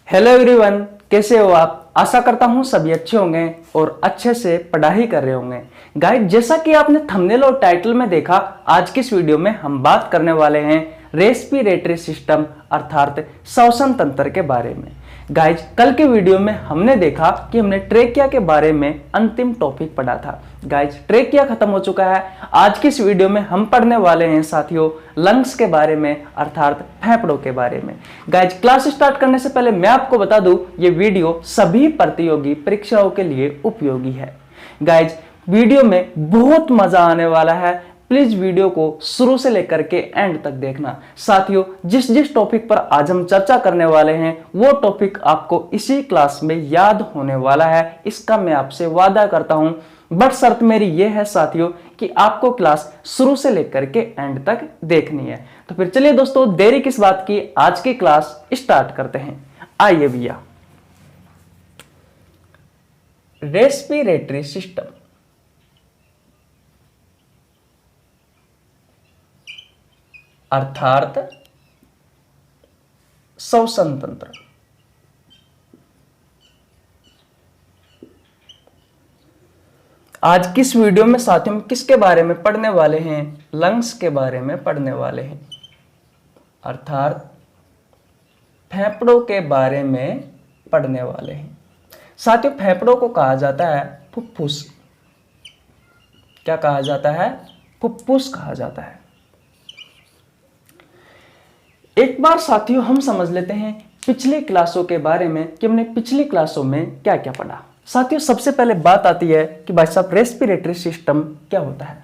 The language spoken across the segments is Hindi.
हेलो एवरीवन, कैसे हो आप। आशा करता हूँ सभी अच्छे होंगे और अच्छे से पढ़ाई कर रहे होंगे। गाइस, जैसा कि आपने थंबनेल और टाइटल में देखा, आज की इस वीडियो में हम बात करने वाले हैं रेस्पिरेटरी सिस्टम अर्थात श्वसन तंत्र के बारे में। गाइज, कल के वीडियो में हमने देखा कि हमने ट्रेकिया के बारे में अंतिम टॉपिक पढ़ा था। गाइज, ट्रेकिया खत्म हो चुका है। आज की इस वीडियो में हम पढ़ने वाले हैं साथियों लंग्स के बारे में अर्थात फेफड़ों के बारे में। गाइज, क्लास स्टार्ट करने से पहले मैं आपको बता दूं, ये वीडियो सभी प्रतियोगी परीक्षाओं के लिए उपयोगी है। गाइज, वीडियो में बहुत मजा आने वाला है। प्लीज वीडियो को शुरू से लेकर के एंड तक देखना। साथियों, जिस जिस टॉपिक पर आज हम चर्चा करने वाले हैं वो टॉपिक आपको इसी क्लास में याद होने वाला है, इसका मैं आपसे वादा करता हूं। बट शर्त मेरी ये है साथियों कि आपको क्लास शुरू से लेकर के एंड तक देखनी है। तो फिर चलिए दोस्तों, देरी किस बात की, आज की क्लास स्टार्ट करते हैं। आइए भैया, रेस्पिरेटरी सिस्टम अर्थात श्वसन तंत्र। आज किस वीडियो में साथियों हम किसके बारे में पढ़ने वाले हैं? लंग्स के बारे में पढ़ने वाले हैं अर्थात फेफड़ों के बारे में पढ़ने वाले हैं। साथियों, फेफड़ों को कहा जाता है फुफ्फुस। क्या कहा जाता है? फुफ्फुस कहा जाता है। एक बार साथियों हम समझ लेते हैं पिछली क्लासों के बारे में कि हमने पिछली क्लासों में क्या क्या पढ़ा। साथियों, सबसे पहले बात आती है कि भाई साहब रेस्पिरेटरी सिस्टम क्या होता है।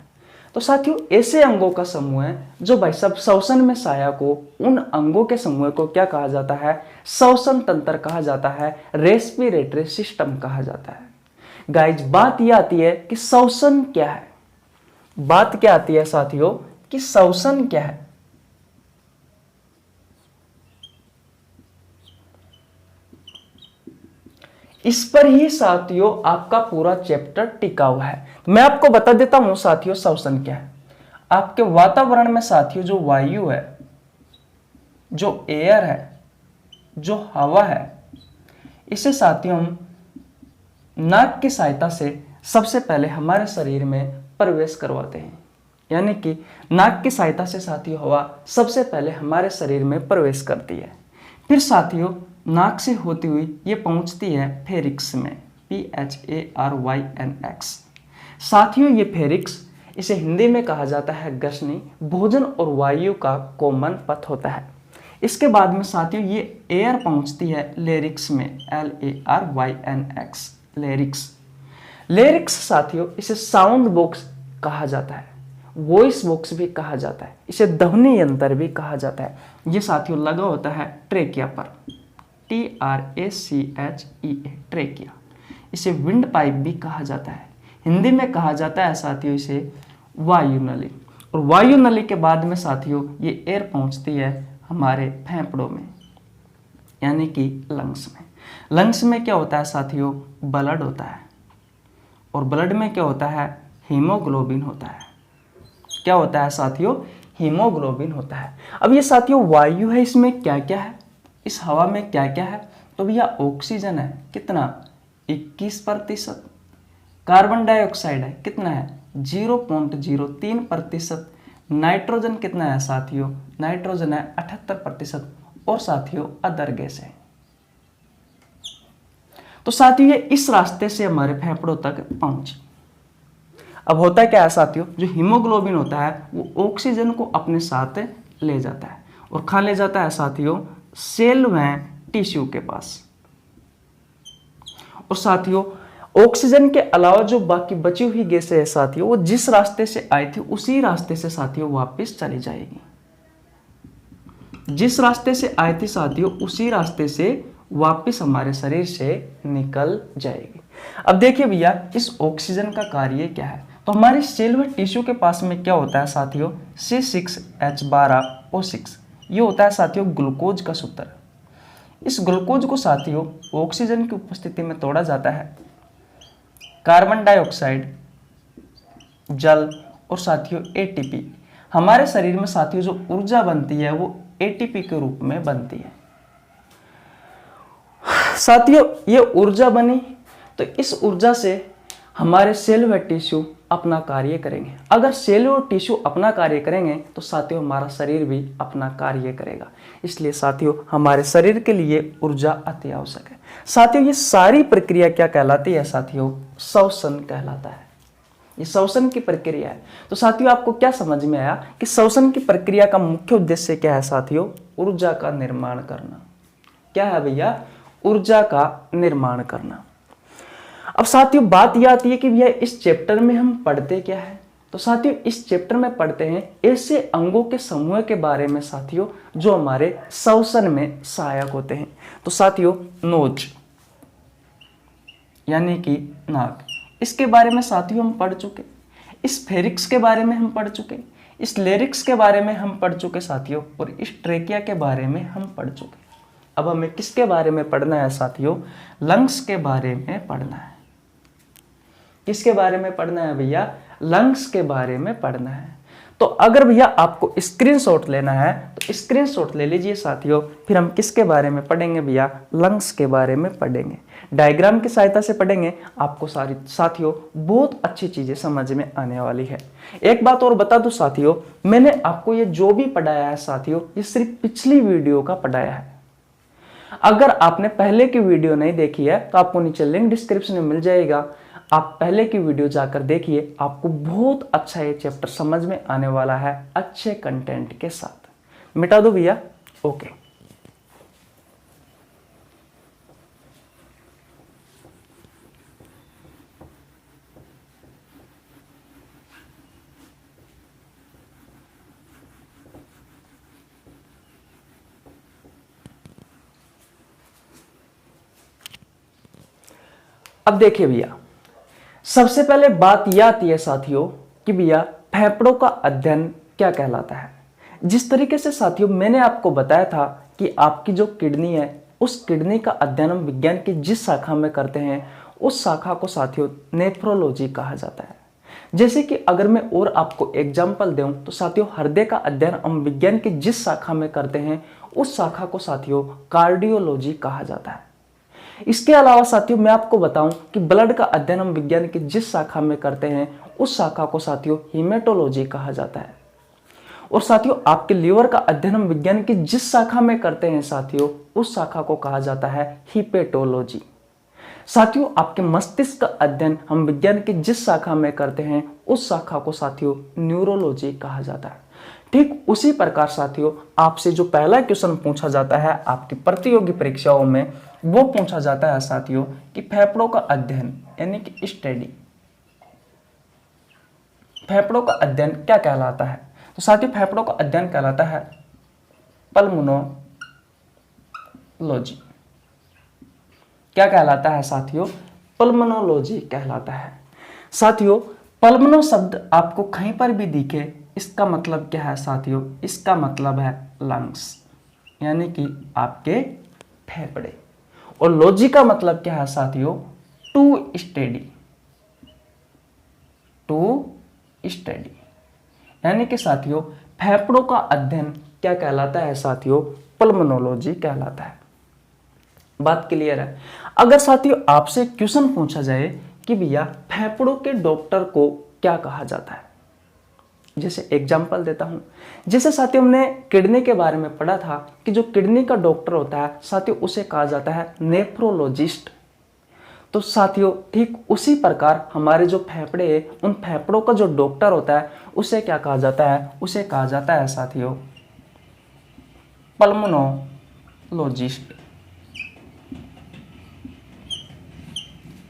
तो साथियों, ऐसे अंगों का समूह है जो भाई साहब श्वसन में सहायक हो। उन अंगों के समूह को क्या कहा जाता है? श्वसन तंत्र कहा जाता है, रेस्पिरेटरी सिस्टम कहा जाता है। गाइज, बात यह आती है कि श्वसन क्या है। बात क्या आती है साथियों कि श्वसन क्या है। इस पर ही साथियों आपका पूरा चैप्टर टिका हुआ है। मैं आपको बता देता हूं साथियों श्वसन क्या है। आपके वातावरण में साथियों जो वायु है, जो एयर है, जो हवा है, इसे साथियों हम नाक की सहायता से सबसे पहले हमारे शरीर में प्रवेश करवाते हैं। यानी कि नाक की सहायता से साथियों हवा सबसे पहले हमारे शरीर में प्रवेश करती है। फिर साथियों नाक से होती हुई ये पहुंचती है फेरिक्स में, PHARYNX। साथियों ये फेरिक्स, इसे हिंदी में कहा जाता है ग्रसनी, भोजन और वायु का कॉमन पथ होता है। इसके बाद में साथियों ये एयर पहुंचती है लेरिक्स में, LARYNX, लेरिक्स। लेरिक्स साथियों इसे साउंड बॉक्स कहा जाता है, वॉइस बॉक्स भी कहा जाता है, इसे ध्वनि यंत्र भी कहा जाता है। ये साथियों लगा होता है ट्रेकिया पर, TRACHEA, ट्रेकिया। इसे विंड पाइप भी कहा जाता है। हिंदी में कहा जाता है साथियों इसे वायु नली। और वायु नली के बाद में साथियों ये एयर पहुंचती है हमारे फेफड़ों में, यानी कि लंग्स में। लंग्स में क्या होता है साथियों? ब्लड होता है। और ब्लड में क्या होता है? हीमोग्लोबिन होता है। क्या होता है साथियों? हीमोग्लोबिन होता है। अब ये साथियों वायु है, इसमें क्या क्या है? इस हवा में क्या क्या है? तो भैया ऑक्सीजन है, कितना? 21%। कार्बन डाइऑक्साइड है, कितना है? 0.03%। नाइट्रोजन कितना है साथियों? नाइट्रोजन है 78%। और साथियों अदर गैस है। तो साथियों ये इस रास्ते से हमारे फेफड़ों तक पहुंची। अब होता क्या है साथियों, जो हीमोग्लोबिन होता है वो ऑक्सीजन को अपने साथ ले जाता है और खा ले जाता है साथियों सेल व टिश्यू के पास। और साथियों ऑक्सीजन के अलावा जो बाकी बची हुई गैसें है साथियों, वो जिस रास्ते से आई थी उसी रास्ते से साथियों वापस चली जाएगी। जिस रास्ते से आई थी साथियों उसी रास्ते से वापस हमारे शरीर से निकल जाएगी। अब देखिए भैया, इस ऑक्सीजन का कार्य क्या है। तो हमारे सेल व टिश्यू के पास में क्या होता है साथियों? C6H12O6। ये होता है साथियों ग्लूकोज का सूत्र। इस ग्लूकोज को साथियों ऑक्सीजन की उपस्थिति में तोड़ा जाता है। कार्बन डाइऑक्साइड, जल और साथियों ATP, हमारे शरीर में साथियों जो ऊर्जा बनती है वो ATP के रूप में बनती है। साथियों ये ऊर्जा बनी तो इस ऊर्जा से हमारे सेल व टिश्यू अपना कार्य करेंगे। अगर सेल और टिश्यू अपना कार्य करेंगे तो साथियों हमारा शरीर भी अपना कार्य करेगा। इसलिए साथियों हमारे शरीर के लिए ऊर्जा अति आवश्यक है। साथियों ये सारी प्रक्रिया क्या कहलाती है साथियों? श्वसन कहलाता है। ये श्वसन की प्रक्रिया है। तो साथियों आपको क्या समझ में आया कि श्वसन की प्रक्रिया का मुख्य उद्देश्य क्या है साथियों? ऊर्जा का निर्माण करना। क्या है भैया? ऊर्जा का निर्माण करना। अब साथियों बात यह आती है कि भैया इस चैप्टर में हम पढ़ते क्या है? तो साथियों इस चैप्टर में पढ़ते हैं ऐसे अंगों के समूह के बारे में साथियों जो हमारे श्वसन में सहायक होते हैं। तो साथियों नोज यानी कि नाक, इसके बारे में साथियों हम पढ़ चुके। इस फेरिक्स के बारे में हम पढ़ चुके, इस लेरिक्स के बारे में हम पढ़ चुके साथियों, और इस ट्रेकिया के बारे में हम पढ़ चुके। अब हमें किसके बारे में पढ़ना है साथियों? लंग्स के बारे में पढ़ना है। किसके बारे में पढ़ना है भैया? लंग्स के बारे में पढ़ना है। तो अगर भैया आपको स्क्रीनशॉट लेना है तो स्क्रीनशॉट ले लीजिए साथियों। फिर हम किसके बारे में पढ़ेंगे भैया? लंग्स के बारे में पढ़ेंगे। डायग्राम की सहायता से पढ़ेंगे, आपको सारी साथियों बहुत अच्छी चीजें समझ में आने वाली है। एक बात और बता दूं साथियों, मैंने आपको ये जो भी पढ़ाया है साथियों ये सिर्फ पिछली वीडियो का पढ़ाया है। अगर आपने पहले की वीडियो नहीं देखी है तो आपको नीचे लिंक डिस्क्रिप्शन में मिल जाएगा, आप पहले की वीडियो जाकर देखिए। आपको बहुत अच्छा ये चैप्टर समझ में आने वाला है अच्छे कंटेंट के साथ। मिटा दो भैया, ओके। अब देखिए भैया, सबसे पहले बात यह आती है साथियों कि भैया फेफड़ों का अध्ययन क्या कहलाता है। जिस तरीके से साथियों मैंने आपको बताया था कि आपकी जो किडनी है उस किडनी का अध्ययन हम विज्ञान की जिस शाखा में करते हैं उस शाखा को साथियों नेफ्रोलॉजी कहा जाता है। जैसे कि अगर मैं और आपको एग्जाम्पल दूं तो साथियों हृदय का अध्ययन हम विज्ञान की जिस शाखा में करते हैं उस शाखा को साथियों कार्डियोलॉजी कहा जाता है। इसके अलावा साथियों मैं आपको बताऊं कि ब्लड का अध्ययन हम विज्ञान की जिस शाखा में करते हैं उस शाखा को साथियों हीमेटोलॉजी कहा जाता है। और साथियों आपके लीवर का अध्ययन हम विज्ञान की जिस शाखा में करते हैं साथियों उस शाखा को कहा जाता है हीपेटोलॉजी। साथियों आपके मस्तिष्क का अध्ययन हम विज्ञान की जिस शाखा में करते हैं उस शाखा को साथियों न्यूरोलॉजी कहा जाता है। ठीक उसी प्रकार साथियों आपसे जो पहला क्वेश्चन पूछा जाता है आपकी प्रतियोगी परीक्षाओं में वो पूछा जाता है साथियों कि फेफड़ों का अध्ययन यानी कि स्टडी, फेफड़ों का अध्ययन क्या कहलाता है? तो साथियों फेफड़ों का अध्ययन कहलाता है पल्मोनोलॉजी। क्या कहलाता है साथियों? पल्मोनोलॉजी कहलाता है। साथियों पल्मोनो शब्द आपको कहीं पर भी दिखे इसका मतलब क्या है साथियों? इसका मतलब है लंग्स यानी कि आपके फेफड़े। और लॉजी का मतलब क्या है साथियों? टू स्टडी, टू स्टडी यानी कि साथियों फेफड़ों का अध्ययन क्या कहलाता है साथियों? पल्मोनोलॉजी कहलाता है। बात क्लियर है? अगर साथियों आपसे क्वेश्चन पूछा जाए कि भैया फेफड़ों के डॉक्टर को क्या कहा जाता है, जैसे एग्जांपल देता हूं, जैसे साथियों हमने किडनी के बारे में पढ़ा था कि जो किडनी का डॉक्टर होता है साथियों उसे कहा जाता है नेफ्रोलॉजिस्ट। तो साथियों ठीक उसी प्रकार हमारे जो फेफड़े हैं उन फेफड़ों का जो डॉक्टर होता है उसे क्या कहा जाता है? उसे कहा जाता है साथियों पल्मोनोलॉजिस्ट।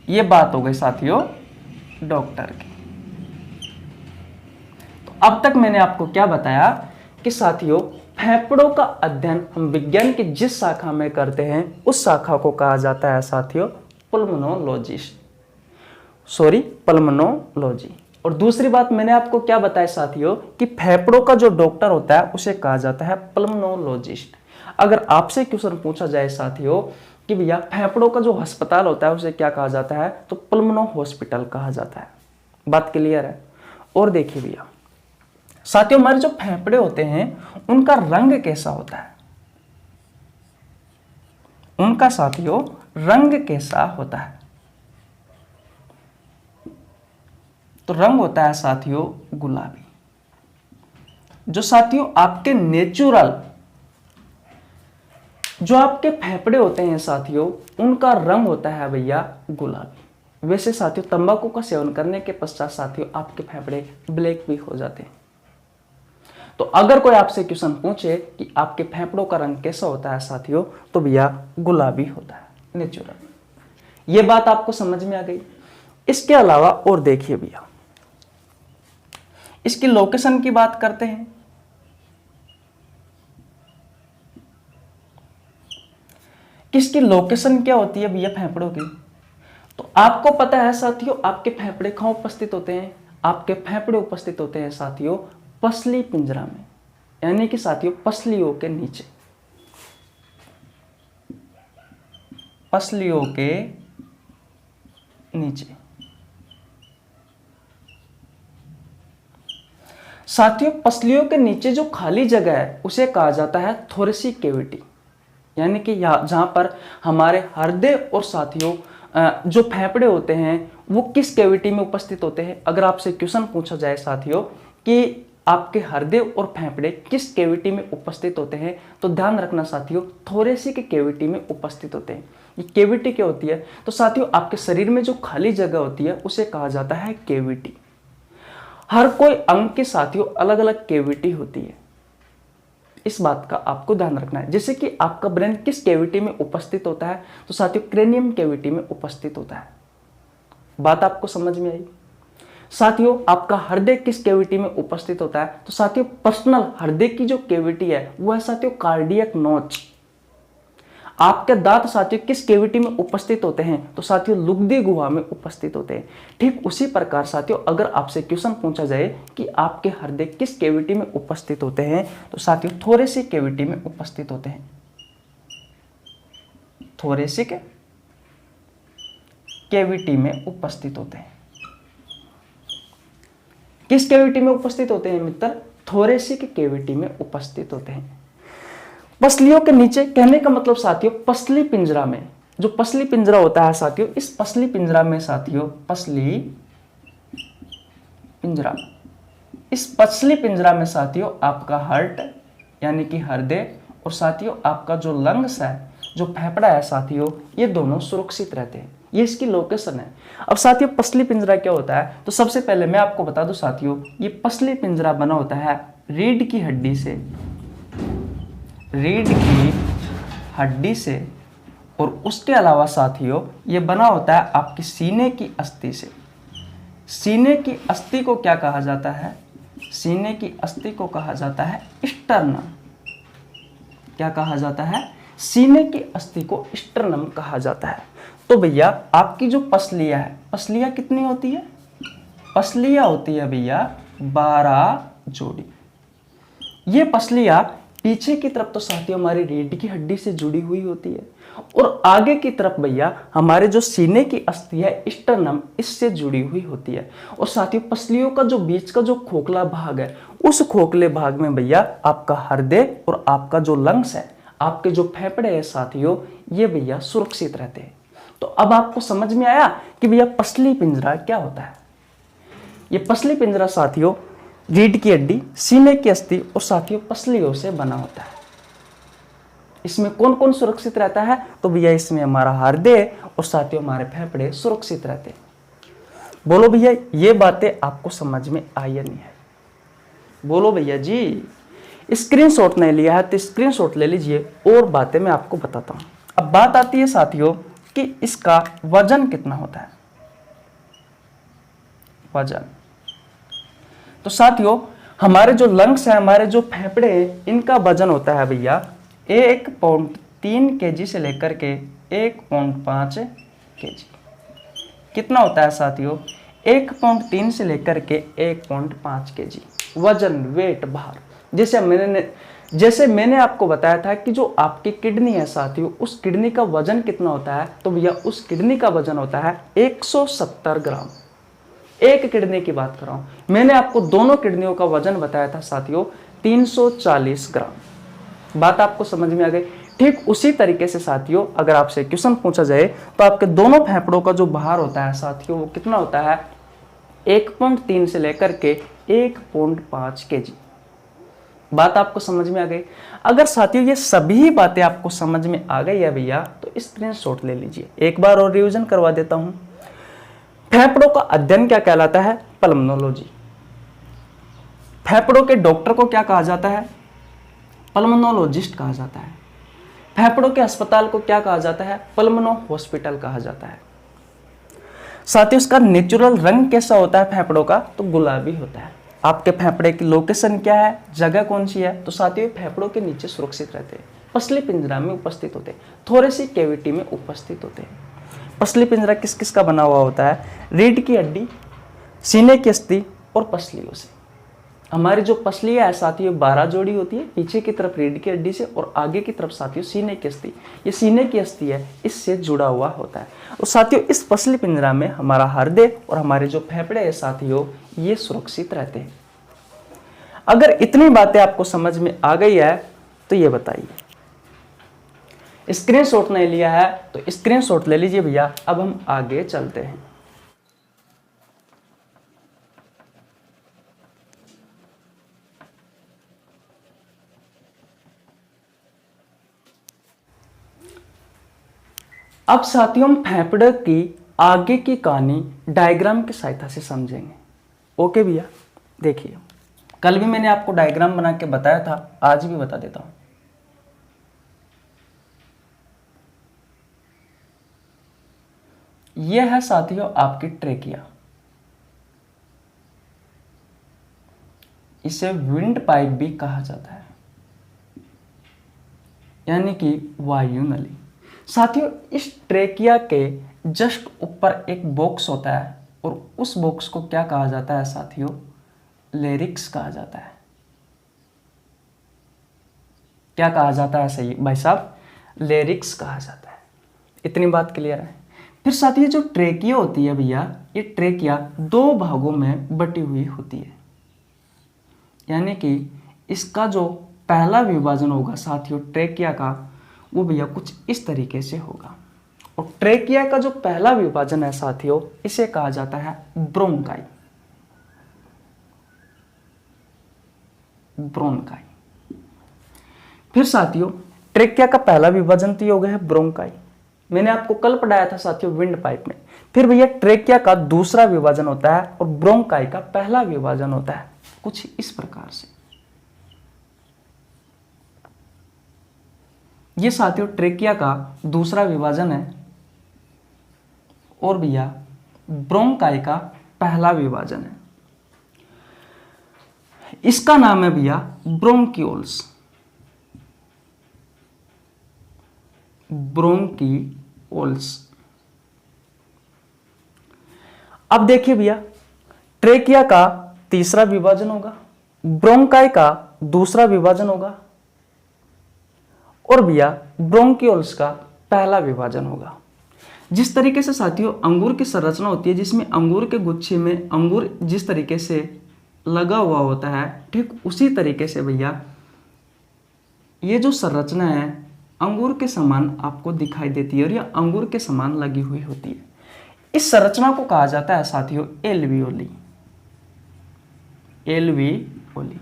ये बात हो गई साथियों डॉक्टर की। तो अब तक मैंने आपको क्या बताया कि साथियों फेफड़ों का अध्ययन हम विज्ञान की जिस शाखा में करते हैं उस शाखा को कहा जाता है साथियों पल्मोनोलॉजी। और दूसरी बात मैंने आपको क्या बताया साथियों कि फेफड़ों का जो डॉक्टर होता है उसे कहा जाता है पल्मोनोलॉजिस्ट। अगर आपसे क्वेश्चन पूछा जाए साथियों कि भैया फेफड़ों का जो अस्पताल होता है उसे क्या कहा जाता है? तो पल्मोनो हॉस्पिटल कहा जाता है। बात क्लियर है? और देखिए भैया साथियों हमारे जो फेफड़े होते हैं उनका रंग कैसा होता है? उनका साथियों रंग कैसा होता है? तो रंग होता है साथियों गुलाबी। जो साथियों आपके नेचुरल जो आपके फेफड़े होते हैं साथियों, उनका रंग होता है भैया गुलाबी। वैसे साथियों तंबाकू का सेवन करने के पश्चात साथियों आपके फेफड़े ब्लैक भी हो जाते हैं। तो अगर कोई आपसे क्वेश्चन पूछे कि आपके फेफड़ों का रंग कैसा होता है साथियों, तो भैया गुलाबी होता है नेचुरल। ये बात आपको समझ में आ गई। इसके अलावा और देखिए भैया, इसकी लोकेशन की बात करते हैं। किसकी लोकेशन क्या होती है भैया फेफड़ों की? तो आपको पता है साथियों आपके फेफड़े कहां उपस्थित होते हैं? आपके फेफड़े उपस्थित होते हैं साथियों पसली पिंजरा में, यानी कि साथियों पसलियों के नीचे। पसलियों के नीचे साथियों, पसलियों के नीचे जो खाली जगह है उसे कहा जाता है थोरेसिक कैविटी, यानी कि जहां पर हमारे हृदय और साथियों जो फेफड़े होते हैं वो किस कैविटी में उपस्थित होते हैं। अगर आपसे क्वेश्चन पूछा जाए साथियों कि आपके हृदय और फेफड़े किस कैविटी में उपस्थित होते हैं, तो ध्यान रखना साथियों थोरेसिक कैविटी में उपस्थित होते हैं। ये कैविटी क्या होती है? तो साथियों आपके शरीर में जो खाली जगह होती है उसे कहा जाता है कैविटी। हर कोई अंग के साथियों अलग अलग कैविटी होती है, इस बात का आपको ध्यान रखना है। जैसे कि आपका ब्रेन किस कैविटी में उपस्थित होता है, तो साथियों क्रेनियम कैविटी में उपस्थित होता है। बात आपको समझ में आई? साथियों आपका हृदय किस कैविटी में उपस्थित होता है, तो साथियों पर्सनल हृदय की जो कैविटी है वो है साथियों कार्डियक नोच। आपके दांत साथियों किस कैविटी में उपस्थित होते हैं, तो साथियों लुगदी गुहा में उपस्थित होते हैं। ठीक उसी प्रकार साथियों अगर आपसे क्वेश्चन पूछा जाए कि आपके हृदय किस कैविटी में उपस्थित होते हैं, तो साथियों थोरेसिक कैविटी में उपस्थित होते हैं। थोरेसिक कैविटी में उपस्थित होते हैं। किस कैविटी में उपस्थित होते हैं मित्र? थोरेसिक कैविटी में उपस्थित होते हैं। पसलियों के नीचे कहने का मतलब साथियों पसली पिंजरा में, जो पसली पिंजरा होता है साथियों, इस पसली पिंजरा में साथियों पसली पिंजरा, इस पसली पिंजरा में साथियों आपका हार्ट यानी कि हृदय और साथियों आपका जो लंग्स है, जो फेफड़ा है साथियों, ये दोनों सुरक्षित रहते हैं। ये इसकी लोकेशन है। अब साथियों पसली पिंजरा क्या होता है, तो सबसे पहले मैं आपको बता दूं साथियों, ये पसली पिंजरा बना होता है रीढ़ की हड्डी से, रीढ़ की हड्डी से, और उसके अलावा साथियों ये बना होता है आपकी सीने की अस्थि से। सीने की अस्थि को क्या कहा जाता है? सीने की अस्थि को कहा जाता है स्टर्नम। क्या कहा जाता है? सीने की अस्थि को स्टर्नम कहा जाता है। तो भैया आपकी जो पसलियां है, पसलियां कितनी होती है? पसलियां होती है भैया 12 जोड़ी। ये पसलियां पीछे की तरफ तो साथियों हमारी रीढ़ की हड्डी से जुड़ी हुई होती है, और आगे की तरफ भैया हमारे जो सीने की अस्थि है स्टर्नम, इससे जुड़ी हुई होती है। और साथियों पसलियों का जो बीच का जो खोखला भाग है, उस खोखले भाग में भैया आपका हृदय और आपका जो लंग्स है, आपके जो फेफड़े हैं साथियों, ये भैया सुरक्षित रहते हैं। तो अब आपको समझ में आया कि भैया पसली पिंजरा क्या होता है। ये पसली पिंजरा साथियों रीढ़ की हड्डी, सीने की अस्थि और साथियों पसलियों से बना होता है। इसमें कौन कौन सुरक्षित रहता है, तो भैया इसमें हमारा हृदय और साथियों हमारे फेफड़े सुरक्षित रहते हैं। बोलो भैया ये बातें आपको समझ में आई या नहीं है? बोलो भैया जी। स्क्रीनशॉट नहीं लिया है तो स्क्रीनशॉट ले लीजिए, और बातें मैं आपको बताता हूं। अब बात आती है साथियों कि इसका वजन कितना होता है। वजन, तो साथियों हमारे जो लंग्स है, हमारे जो फेफड़े हैं, इनका वजन होता है भैया 1.3 kg से लेकर के 1.5 kg। कितना होता है साथियों? 1.3 से लेकर के 1.5 kg वजन, वेट, भार। जैसे मैंने आपको बताया था कि जो आपकी किडनी है साथियों, उस किडनी का वजन कितना होता है, तो भैया उस किडनी का वजन होता है 170 ग्राम। एक किडनी की बात कर रहा हूं। मैंने आपको दोनों किडनियों का वजन बताया था साथियों 340 ग्राम। बात आपको समझ में आ गई। ठीक उसी तरीके से साथियों अगर आपसे क्वेश्चन पूछा जाए तो आपके दोनों फेफड़ों का जो भार होता है साथियों वो कितना होता है, 1.3 से लेकर के 1.5 kg। बात आपको समझ में आ गई। अगर साथियों ये सभी बातें आपको समझ में आ गई है भैया तो स्क्रीनशॉट ले लीजिए। एक बार और रिवीजन करवा देता हूं। फेफड़ों का अध्ययन क्या कहलाता है, पल्मोनोलॉजी। फेफड़ों के डॉक्टर को क्या कहा जाता है, पल्मोनोलॉजिस्ट कहा जाता है। फेफड़ों के अस्पताल को क्या कहा जाता है, पल्मोनो हॉस्पिटल कहा जाता है। साथियों इसका नेचुरल रंग कैसा होता है फेफड़ों का, तो गुलाबी होता है। आपके फेफड़े की लोकेशन क्या है, जगह कौन सी है, तो साथियों फेफड़ों के नीचे सुरक्षित रहते हैं, पसली पिंजरा में उपस्थित होते हैं, थोड़े सी कैविटी में उपस्थित होते हैं। पसली पिंजरा किस किस का बना हुआ होता है, रीढ़ की हड्डी, सीने की अस्थि और पसलियों से। हमारी जो पसली है साथियों 12 जोड़ी होती है, पीछे की तरफ रीढ़ की हड्डी से और आगे की तरफ साथियों सीने की अस्थि। ये सीने की अस्थि है, इससे जुड़ा हुआ होता है। और साथियों इस पसली पिंजरा में हमारा हृदय और हमारे जो फेफड़े हैं साथियों ये सुरक्षित रहते हैं। अगर इतनी बातें आपको समझ में आ गई है तो ये बताइए, स्क्रीनशॉट नहीं लिया है तो स्क्रीनशॉट ले लीजिए भैया। अब हम आगे चलते हैं। अब साथियों हम फेफड़े की आगे की कहानी डायग्राम की सहायता से समझेंगे। ओके भैया, देखिए कल भी मैंने आपको डायग्राम बना के बताया था, आज भी बता देता हूं। यह है साथियों आपकी ट्रेकिया, इसे विंड पाइप भी कहा जाता है, यानी कि वायु नली। साथियों इस ट्रेकिया के जस्ट ऊपर एक बॉक्स होता है और उस बॉक्स को क्या कहा जाता है साथियों, लेरिक्स कहा जाता है। क्या कहा जाता है सही भाई साहब, लेरिक्स कहा जाता है। इतनी बात क्लियर है। फिर साथियों जो ट्रेकिया होती है भैया, ये ट्रेकिया 2 भागों में बटी हुई होती है, यानी कि इसका जो पहला विभाजन होगा साथियों ट्रेकिया का, वो भैया कुछ इस तरीके से होगा। और ट्रेकिया का जो पहला विभाजन है साथियों इसे कहा जाता है ब्रोंकाई। ब्रोंकाई। फिर साथियों ट्रेकिया का पहला विभाजन तो हो गया है ब्रोंकाई, मैंने आपको कल पढ़ाया था साथियों विंड पाइप में। फिर भैया ट्रेकिया का दूसरा विभाजन होता है और ब्रोंकाई का पहला विभाजन होता है कुछ इस प्रकार से। ये साथियों ट्रेकिया का दूसरा विभाजन है और भैया ब्रोंकाई का पहला विभाजन है। इसका नाम है भैया ब्रोंकियोल्स। ब्रोंकियोल्स। अब देखिए भैया ट्रेकिया का तीसरा विभाजन होगा, ब्रोंकाई का दूसरा विभाजन होगा और भैया ब्रोंकियोल्स का पहला विभाजन होगा। जिस तरीके से साथियों अंगूर की संरचना होती है, जिसमें अंगूर के गुच्छे में अंगूर जिस तरीके से लगा हुआ होता है, ठीक उसी तरीके से भैया ये जो संरचना है अंगूर के समान आपको दिखाई देती है और यह अंगूर के समान लगी हुई होती है। इस संरचना को कहा जाता है साथियों एल्वियोली। एल्वियोली।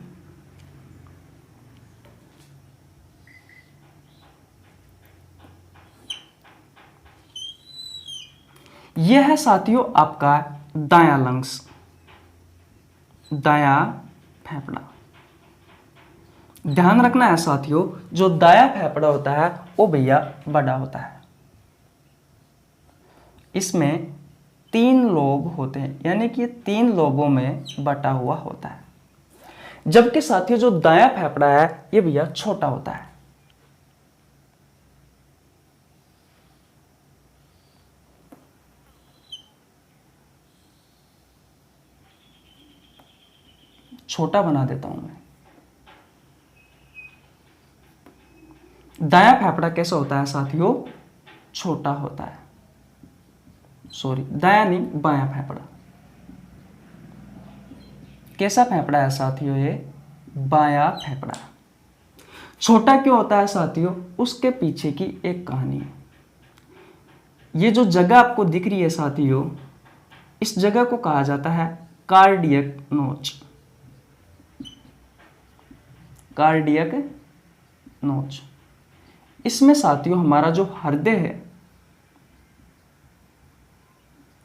यह है साथियों आपका दायां लंग्स, दायां फेफड़ा। ध्यान रखना है साथियों जो दायां फेफड़ा होता है वो भैया बड़ा होता है, इसमें 3 लोब होते हैं, यानी कि 3 लोबों में बटा हुआ होता है। जबकि साथियों जो दायां फेफड़ा है ये भैया छोटा होता है। छोटा बना देता हूं मैं। दायां फेफड़ा कैसा होता है साथियों, छोटा होता है। सॉरी दायां नहीं, बायां फेफड़ा। कैसा फेफड़ा है साथियों ये, बायां फेफड़ा। छोटा क्यों होता है साथियों, उसके पीछे की एक कहानी है। ये जो जगह आपको दिख रही है साथियों, इस जगह को कहा जाता है कार्डियक नोच। कार्डियक नोच। इसमें साथियों हमारा जो हृदय है,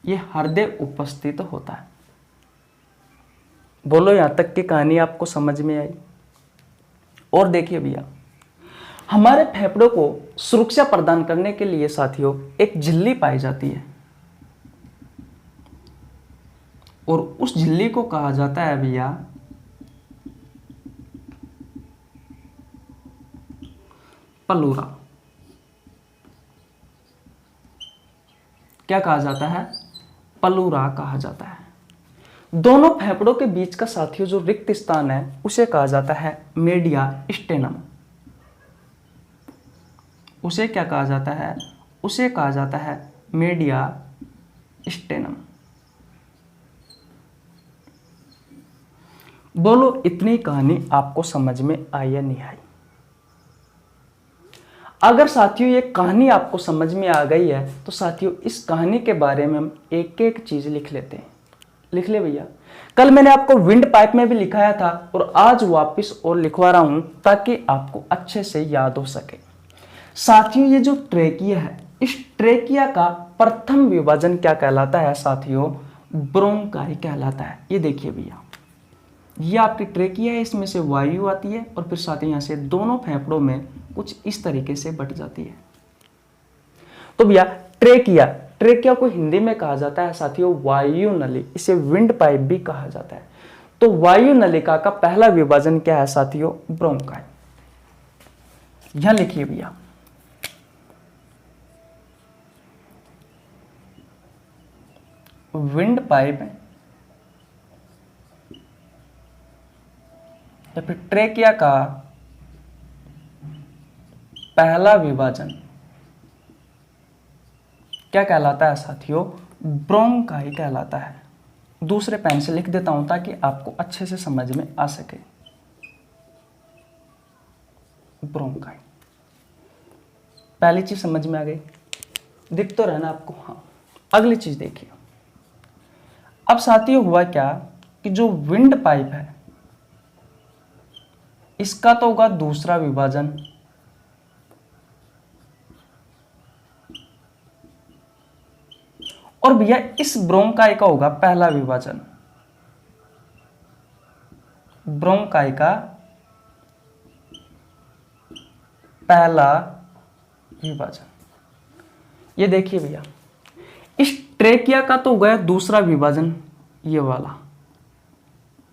ये हृदय उपस्थित होता है। बोलो यहां तक की कहानी आपको समझ में आई। और देखिए भैया, हमारे फेफड़ों को सुरक्षा प्रदान करने के लिए साथियों एक झिल्ली पाई जाती है, और उस झिल्ली को कहा जाता है भैया पलूरा। क्या कहा जाता है? पलूरा कहा जाता है। दोनों फेफड़ों के बीच का साथियों जो रिक्त स्थान है, उसे कहा जाता है मीडिया स्टेनम। उसे क्या कहा जाता है? उसे कहा जाता है मीडिया स्टेनम। बोलो इतनी कहानी आपको समझ में आई या नहीं आई? अगर साथियों ये कहानी आपको समझ में आ गई है तो साथियों इस कहानी के बारे में हम एक एक चीज लिख लेते हैं। लिख ले भैया। कल मैंने आपको विंड पाइप में भी लिखाया था और आज वापस और लिखवा रहा हूं ताकि आपको अच्छे से याद हो सके। साथियों ये जो ट्रेकिया है, इस ट्रेकिया का प्रथम विभाजन क्या कहलाता है साथियों? ब्रोंकाई कहलाता है। ये देखिए भैया, ये आपकी ट्रेकिया है, इसमें से वायु आती है और फिर साथ ही यहाँ से दोनों फेफड़ों में कुछ इस तरीके से बट जाती है। तो भैया ट्रेकिया, ट्रेकिया को हिंदी में कहा जाता है साथियों वायु नली। इसे विंड पाइप भी कहा जाता है। तो वायु नलिका का पहला विभाजन क्या है साथियों? ब्रोंकाई। यहां लिखिए भैया, विंड पाइप या फिर ट्रेकिया का पहला विभाजन क्या कहलाता है साथियों? ब्रोंकाई कहलाता है। दूसरे पेन से लिख देता हूं ताकि आपको अच्छे से समझ में आ सके। ब्रोंकाई, पहली चीज समझ में आ गई, दिख तो रहा ना आपको? हाँ। अगली चीज देखिए, अब साथियों हुआ क्या कि जो विंड पाइप है इसका तो होगा दूसरा विभाजन, और भैया इस ब्रोंकाई का होगा पहला विभाजन। ब्रोंकाई का पहला विभाजन। ये देखिए भैया, इस ट्रेकिया का तो हो गया दूसरा विभाजन, ये वाला।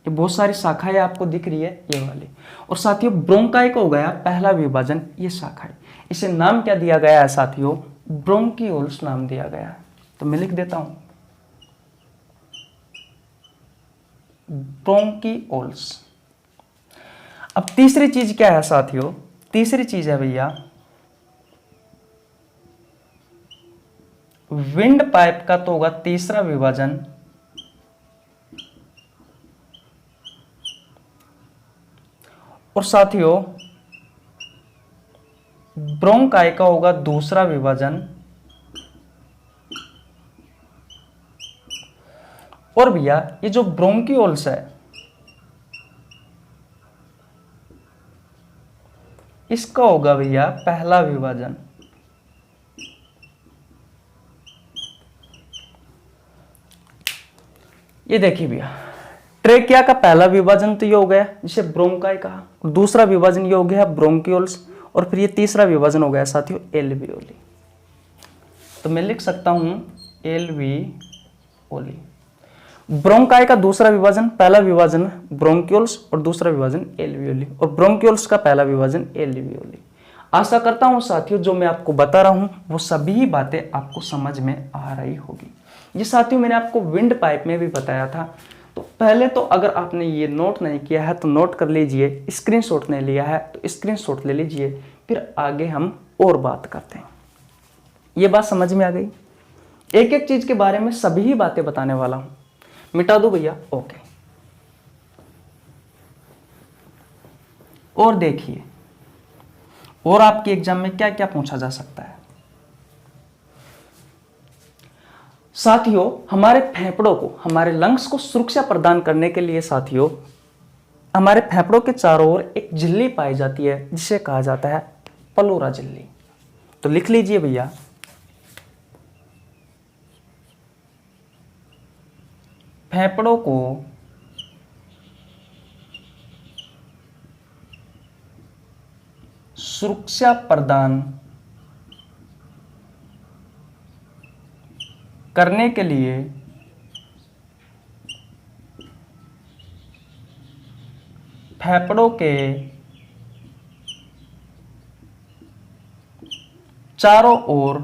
ये बहुत सारी शाखाएं आपको दिख रही है ये वाली। और साथियों ब्रोंकाई का हो गया पहला विभाजन, ये शाखाएं। इसे नाम क्या दिया गया है साथियों? ब्रोंकियोल्स नाम दिया गया है। तो मैं लिख देता हूं ब्रोंकियोल्स। अब तीसरी चीज क्या है साथियों? तीसरी चीज है भैया विंड पाइप का तो होगा तीसरा विभाजन, और साथियों ब्रोंकाई का होगा दूसरा विभाजन, और भैया ये जो ब्रोंकियोल्स है इसका होगा भैया पहला विभाजन। ये देखिए भैया, ट्रेकिया का पहला विभाजन तो ये हो गया जिसे ब्रोंकाई कहा, दूसरा विभाजन ये हो गया ब्रोंकियोल्स, और फिर ये तीसरा विभाजन हो गया साथियों एल्वियोली। तो मैं लिख सकता हूं एल्वियोली। ब्रोंकाई का दूसरा विभाजन, पहला विभाजन ब्रोंकियोल्स और दूसरा विभाजन एल्वियोली, और ब्रोंकियोल्स का पहला विभाजन एल्वियोली। आशा करता हूं साथियों जो मैं आपको बता रहा हूं वो सभी बातें आपको समझ में आ रही होगी। ये साथियों मैंने आपको विंड पाइप में भी बताया था। तो पहले तो अगर आपने ये नोट नहीं किया है तो नोट कर लीजिए, स्क्रीनशॉट नहीं लिया है तो स्क्रीनशॉट ले लीजिए, फिर आगे हम और बात करते हैं। ये बात समझ में आ गई? एक एक चीज के बारे में सभी बातें बताने वाला हूं। मिटा दो भैया, ओके। और देखिए और आपके एग्जाम में क्या क्या पूछा जा सकता है। साथियों, हमारे फेफड़ों को, हमारे लंग्स को सुरक्षा प्रदान करने के लिए साथियों, हमारे फेफड़ों के चारों ओर एक झिल्ली पाई जाती है जिसे कहा जाता है प्लूरा झिल्ली। तो लिख लीजिए भैया, फेफड़ों को सुरक्षा प्रदान करने के लिए फेफड़ों के चारों ओर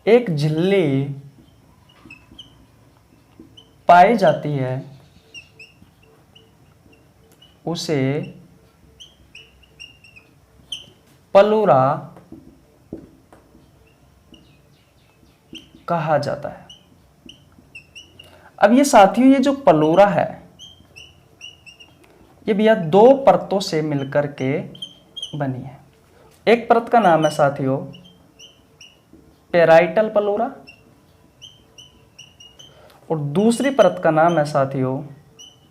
एक झिल्ली पाई जाती है, उसे प्लूरा कहा जाता है। अब ये साथियों, ये जो प्लूरा है ये भैया दो परतों से मिलकर के बनी है। एक परत का नाम है साथियों पेराइटल प्लूरा और दूसरी परत का नाम है साथियों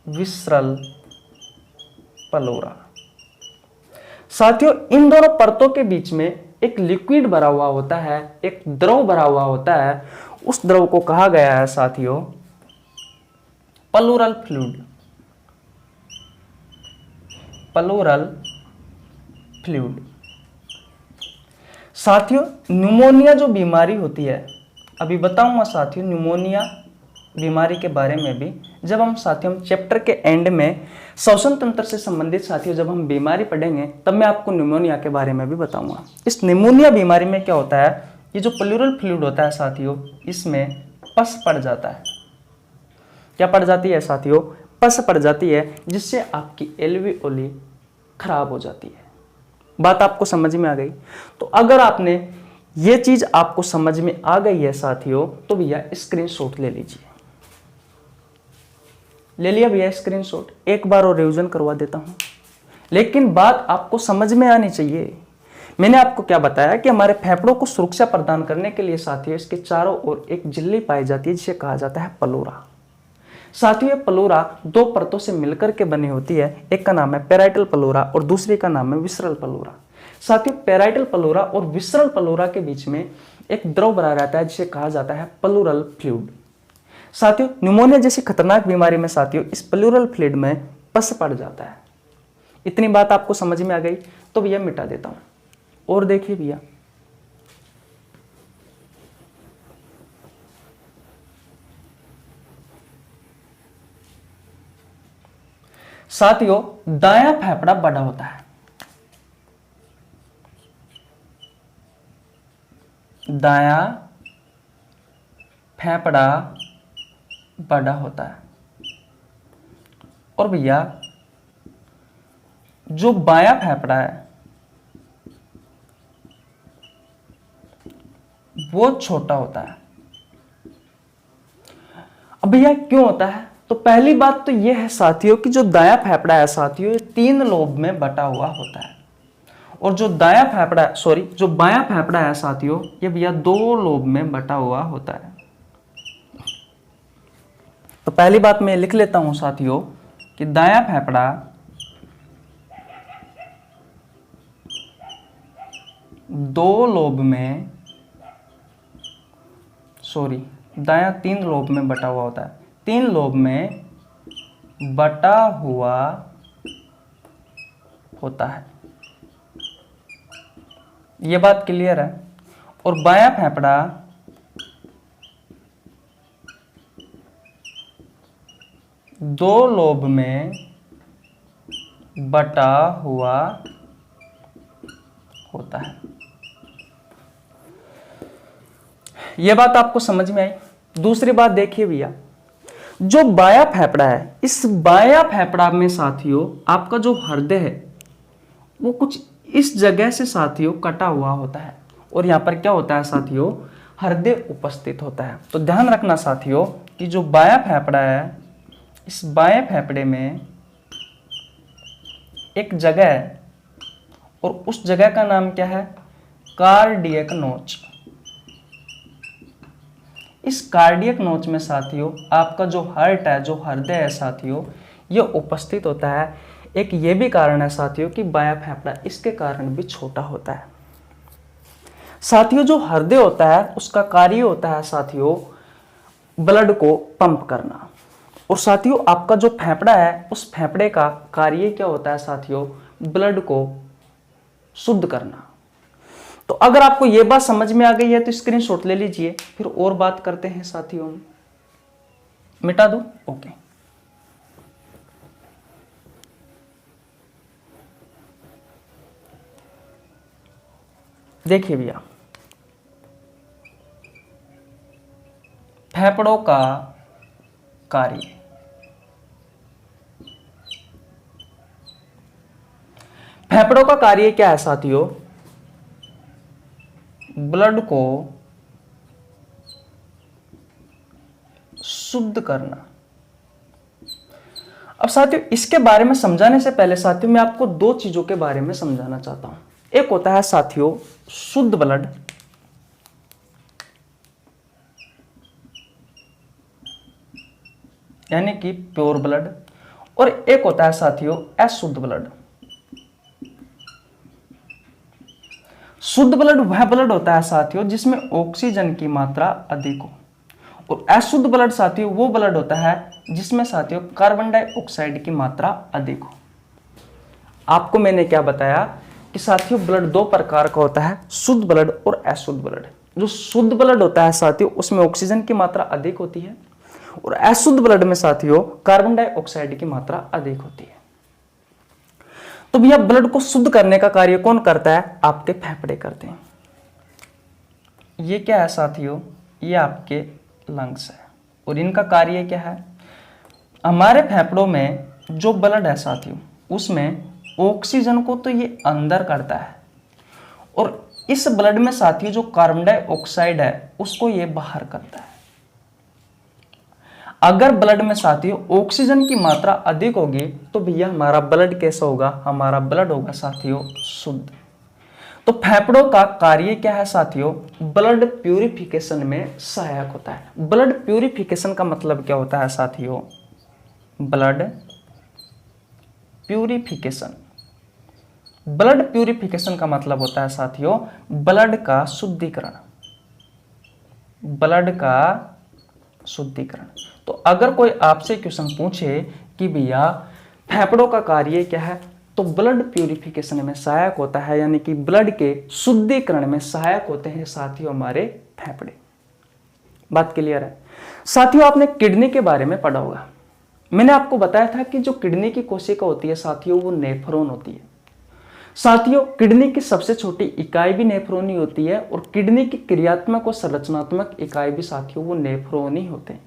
विसरल प्लूरा। साथियों, इन दोनों परतों के बीच में एक लिक्विड भरा हुआ होता है, एक द्रव भरा हुआ होता है। उस द्रव को कहा गया है साथियों प्लूरल फ्लूइड। Pleural fluid. साथियों, न्यूमोनिया जो बीमारी होती है, अभी बताऊंगा साथियों न्यूमोनिया बीमारी के बारे में भी, जब हम साथियों चैप्टर के एंड में श्वसन तंत्र से संबंधित साथियों जब हम बीमारी पढ़ेंगे तब मैं आपको न्यूमोनिया के बारे में भी बताऊंगा। इस न्यूमोनिया बीमारी में क्या होता है, ये जो प्लूरल फ्लूइड होता है साथियों, इसमें पस पड़ जाता है। क्या पड़ जाती है साथियों? पस पड़ जाती है, जिससे आपकी एल्वियोली खराब हो जाती है। बात आपको समझ में आ गई? तो अगर आपने ये चीज आपको समझ में आ गई है साथियों, तो भैया स्क्रीनशॉट ले लीजिए। ले लिया भैया स्क्रीनशॉट? एक बार और रिवीजन करवा देता हूं, लेकिन बात आपको समझ में आनी चाहिए। मैंने आपको क्या बताया कि हमारे फेफड़ों को सुरक्षा प्रदान करने के लिए साथियों इसके चारों ओर एक झिल्ली पाई जाती है जिसे कहा जाता है प्लूरा। साथियों, ये प्लूरा दो परतों से मिलकर के बनी होती है। एक का नाम है पेराइटल प्लूरा और दूसरी का नाम है विसरल प्लूरा। साथियों, पेराइटल प्लूरा और विसरल प्लूरा के बीच में एक द्रव भरा रहता है जिसे कहा जाता है प्लूरल फ्लूइड। साथियों, न्यूमोनिया जैसी खतरनाक बीमारी में साथियों इस प्लूरल फ्लूइड में पस पड़ जाता है। इतनी बात आपको समझ में आ गई? तो भैया मिटा देता हूं और देखिए भैया, साथियों दायां फेफड़ा बड़ा होता है। दायां फेफड़ा बड़ा होता है और भैया जो बायां फेफड़ा है वो छोटा होता है। अब भैया क्यों होता है? तो पहली बात तो यह है साथियों कि जो दायां फेफड़ा है साथियों ये 3 लोब में बटा हुआ होता है और जो दायां फेफड़ा जो बायां फेफड़ा है साथियों ये भैया 2 लोब में बटा हुआ होता है। तो पहली बात मैं लिख लेता हूं साथियों कि दायां फेफड़ा दायां 3 लोब में बटा हुआ होता है। 3 लोब में बटा हुआ होता है। यह बात क्लियर है? और बायां फेफड़ा दो लोब में बटा हुआ होता है। यह बात आपको समझ में आई? दूसरी बात देखिए भैया, जो बायां फेफड़ा है इस बायां फेफड़ा में साथियों आपका जो हृदय है वो कुछ इस जगह से साथियों कटा हुआ होता है और यहां पर क्या होता है साथियों हृदय उपस्थित होता है। तो ध्यान रखना साथियों कि जो बायां फेफड़ा है इस बाएं फेफड़े में एक जगह है और उस जगह का नाम क्या है? कार्डियक नोच। इस कार्डियक नोच में साथियों आपका जो हार्ट है, जो हृदय है साथियों, ये उपस्थित होता है। एक ये भी कारण है साथियों कि बायां फेफड़ा इसके कारण भी छोटा होता है। साथियों जो हृदय होता है उसका कार्य होता है साथियों ब्लड को पंप करना, और साथियों आपका जो फेफड़ा है उस फेफड़े का कार्य क्या होता है साथियों? ब्लड को शुद्ध करना। तो अगर आपको यह बात समझ में आ गई है तो स्क्रीनशॉट ले लीजिए, फिर और बात करते हैं साथियों। मिटा दूं? ओके। देखिए भैया, फेफड़ों का कार्य। फेफड़ों का कार्य क्या है साथियों? ब्लड को शुद्ध करना। अब साथियों इसके बारे में समझाने से पहले साथियों मैं आपको दो चीजों के बारे में समझाना चाहता हूं। एक होता है साथियों शुद्ध ब्लड, यानी कि प्योर ब्लड, और एक होता है साथियों अशुद्ध ब्लड। शुद्ध ब्लड वह ब्लड होता है साथियों जिसमें ऑक्सीजन की मात्रा अधिक हो, और अशुद्ध ब्लड साथियों वो ब्लड होता है जिसमें साथियों कार्बन डाइऑक्साइड की मात्रा अधिक हो। आपको मैंने क्या बताया कि साथियों ब्लड दो प्रकार का होता है, शुद्ध ब्लड और अशुद्ध ब्लड। जो शुद्ध ब्लड होता है साथियों उसमें ऑक्सीजन की मात्रा अधिक होती है, और अशुद्ध ब्लड में साथियों कार्बन डाइऑक्साइड की मात्रा अधिक होती है। तो भैया ब्लड को शुद्ध करने का कार्य कौन करता है? आपके फेफड़े करते हैं। ये क्या है साथियों? ये आपके लंग्स है, और इनका कार्य क्या है? हमारे फेफड़ों में जो ब्लड है साथियों उसमें ऑक्सीजन को तो ये अंदर करता है, और इस ब्लड में साथियों जो कार्बन डाइऑक्साइड है उसको ये बाहर करता है। अगर ब्लड में साथियों ऑक्सीजन की मात्रा अधिक होगी तो भैया हमारा ब्लड कैसा होगा? हमारा ब्लड होगा साथियों शुद्ध। तो फेफड़ों का कार्य क्या है साथियों? ब्लड प्यूरिफिकेशन में सहायक होता है। ब्लड प्यूरिफिकेशन का मतलब क्या होता है साथियों? Blood purification. ब्लड प्यूरिफिकेशन का मतलब होता है साथियों ब्लड का शुद्धिकरण। ब्लड का शुद्धिकरण। तो अगर कोई आपसे क्वेश्चन पूछे कि भैया फेफड़ों का कार्य क्या है, तो ब्लड प्यूरिफिकेशन में सहायक होता है, यानी कि ब्लड के शुद्धिकरण में सहायक होते हैं साथियों हमारे फेफड़े। बात क्लियर है? साथियों आपने किडनी के बारे में पढ़ा होगा। मैंने आपको बताया था कि जो किडनी की कोशिका होती है साथियों वो नेफ्रॉन होती है। साथियों किडनी की सबसे छोटी इकाई भी नेफ्रॉन ही होती है, और किडनी की क्रियात्मक और संरचनात्मक इकाई भी साथियों वो नेफ्रॉन ही होते हैं।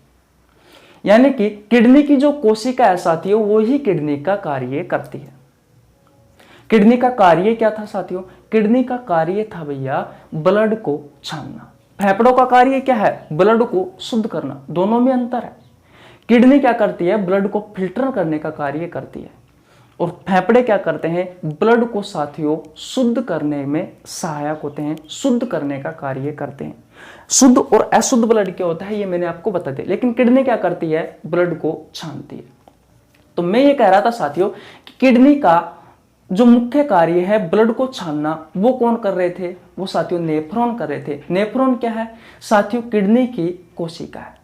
यानी कि किडनी की जो कोशिका है साथियों वो ही किडनी का कार्य करती है। किडनी का कार्य क्या था साथियों? किडनी का कार्य था भैया ब्लड को छानना। फेफड़ों का कार्य क्या है? ब्लड को शुद्ध करना। दोनों में अंतर है। किडनी क्या करती है? ब्लड को फिल्टर करने का कार्य करती है, और फेफड़े क्या करते हैं? ब्लड को साथियों शुद्ध करने में सहायक होते हैं, शुद्ध करने का कार्य करते हैं। शुद्ध और अशुद्ध ब्लड क्या होता है ये मैंने आपको बता दिया, लेकिन किडनी क्या करती है? ब्लड को छानती है। तो मैं ये कह रहा था साथियों कि किडनी का जो मुख्य कार्य है ब्लड को छानना, वो कौन कर रहे थे? वो साथियों नेफ्रॉन कर रहे थे। नेफ्रॉन क्या है साथियों? किडनी की कोशिका है।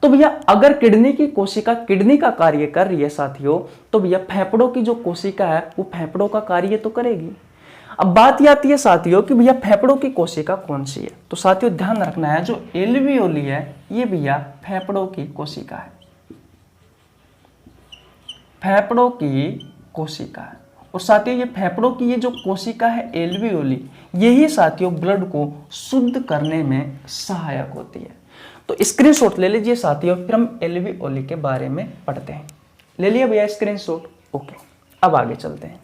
तो भैया अगर किडनी की कोशिका किडनी का कार्य कर रही है साथियों, तो भैया फेफड़ों की जो कोशिका है वो फेफड़ों का कार्य तो करेगी। अब बात ये आती है साथियों कि भैया फेफड़ों की कोशिका कौन सी है? तो साथियों ध्यान रखना है जो एल्वियोली है ये भैया फेफड़ों की कोशिका है। फेफड़ों की कोशिका है, और साथियों ये फेफड़ों की ये जो कोशिका है एल्वियोली, यही साथियों ब्लड को शुद्ध करने में सहायक होती है। तो स्क्रीनशॉट ले लीजिए साथियों, फिर हम एल्वियोली के बारे में पढ़ते हैं। ले लिया भैया स्क्रीनशॉट? ओके, अब आगे चलते हैं।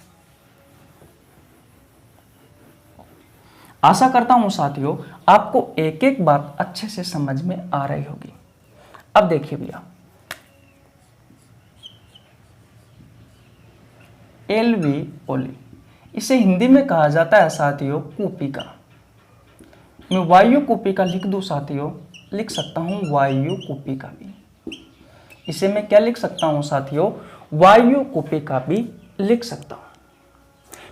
आशा करता हूं साथियों आपको एक एक बात अच्छे से समझ में आ रही होगी। अब देखिए भैया, एल्वियोली। इसे हिंदी में कहा जाता है साथियों कूपिका। मैं वायु कूपिका लिख दूं साथियों, लिख सकता हूं वायु कूपिका भी। इसे मैं क्या लिख सकता हूं साथियों, वायु कूपिका भी लिख सकता हूं।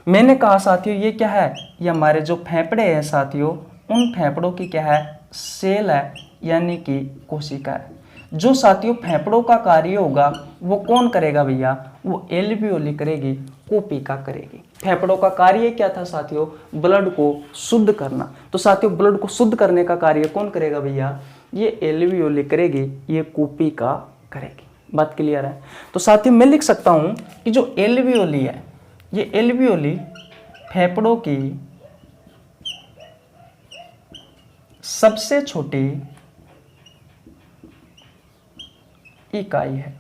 मैंने कहा साथियों ये क्या है, ये हमारे जो फेफड़े हैं साथियों, उन फेफड़ों की क्या है, सेल है, यानी कि कोशिका है। जो साथियों फेफड़ों का कार्य होगा वो कौन करेगा भैया, वो एल्वियोली करेगी, कूपिका करेगी। फेफड़ों का कार्य क्या था साथियों, ब्लड को शुद्ध करना। तो साथियों ब्लड को शुद्ध करने का कार्य कौन करेगा भैया, ये एल्वियोली करेगी, ये कूपिका करेगी। बात क्लियर है। तो साथियों मैं लिख सकता हूं कि जो एल्वियोली है, ये एल्वियोली फेफड़ों की सबसे छोटी इकाई है।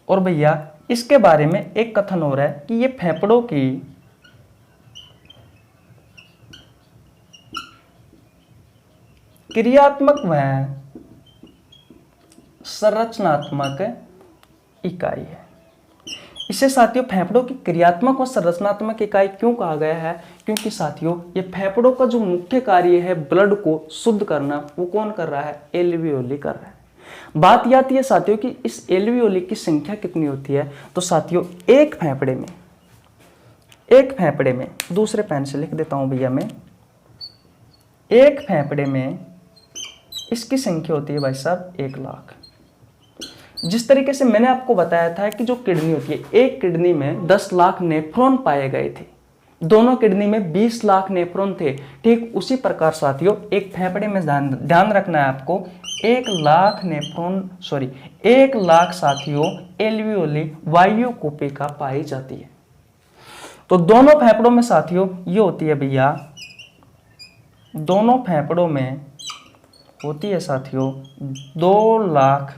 और भैया इसके बारे में एक कथन हो रहा है कि ये फेफड़ों की क्रियात्मक व संरचनात्मक इकाई है। इसे साथियों फेफड़ों की क्रियात्मक और संरचनात्मक इकाई क्यों कहा गया है, क्योंकि साथियों ये फेफड़ों का जो मुख्य कार्य है ब्लड को शुद्ध करना, वो कौन कर रहा है, एल्वियोली कर रहा है। बात ये आती है साथियों कि इस एल्वियोली की संख्या कितनी होती है। तो साथियों एक फेफड़े में दूसरे पेन से लिख देता हूं भैया मैं, एक फेफड़े में इसकी संख्या होती है भाई साहब 1 लाख। जिस तरीके से मैंने आपको बताया था कि जो किडनी होती है, एक किडनी में 10 लाख नेफ्रॉन पाए गए थे, दोनों किडनी में 20 लाख नेफ्रॉन थे। ठीक उसी प्रकार साथियों एक फेफड़े में ध्यान रखना है आपको, 1 लाख साथियों एल्वियोली वायु कूपिका पाई जाती है। तो दोनों फेफड़ों में साथियों ये होती है भैया, दोनों फेफड़ों में होती है साथियों 2 लाख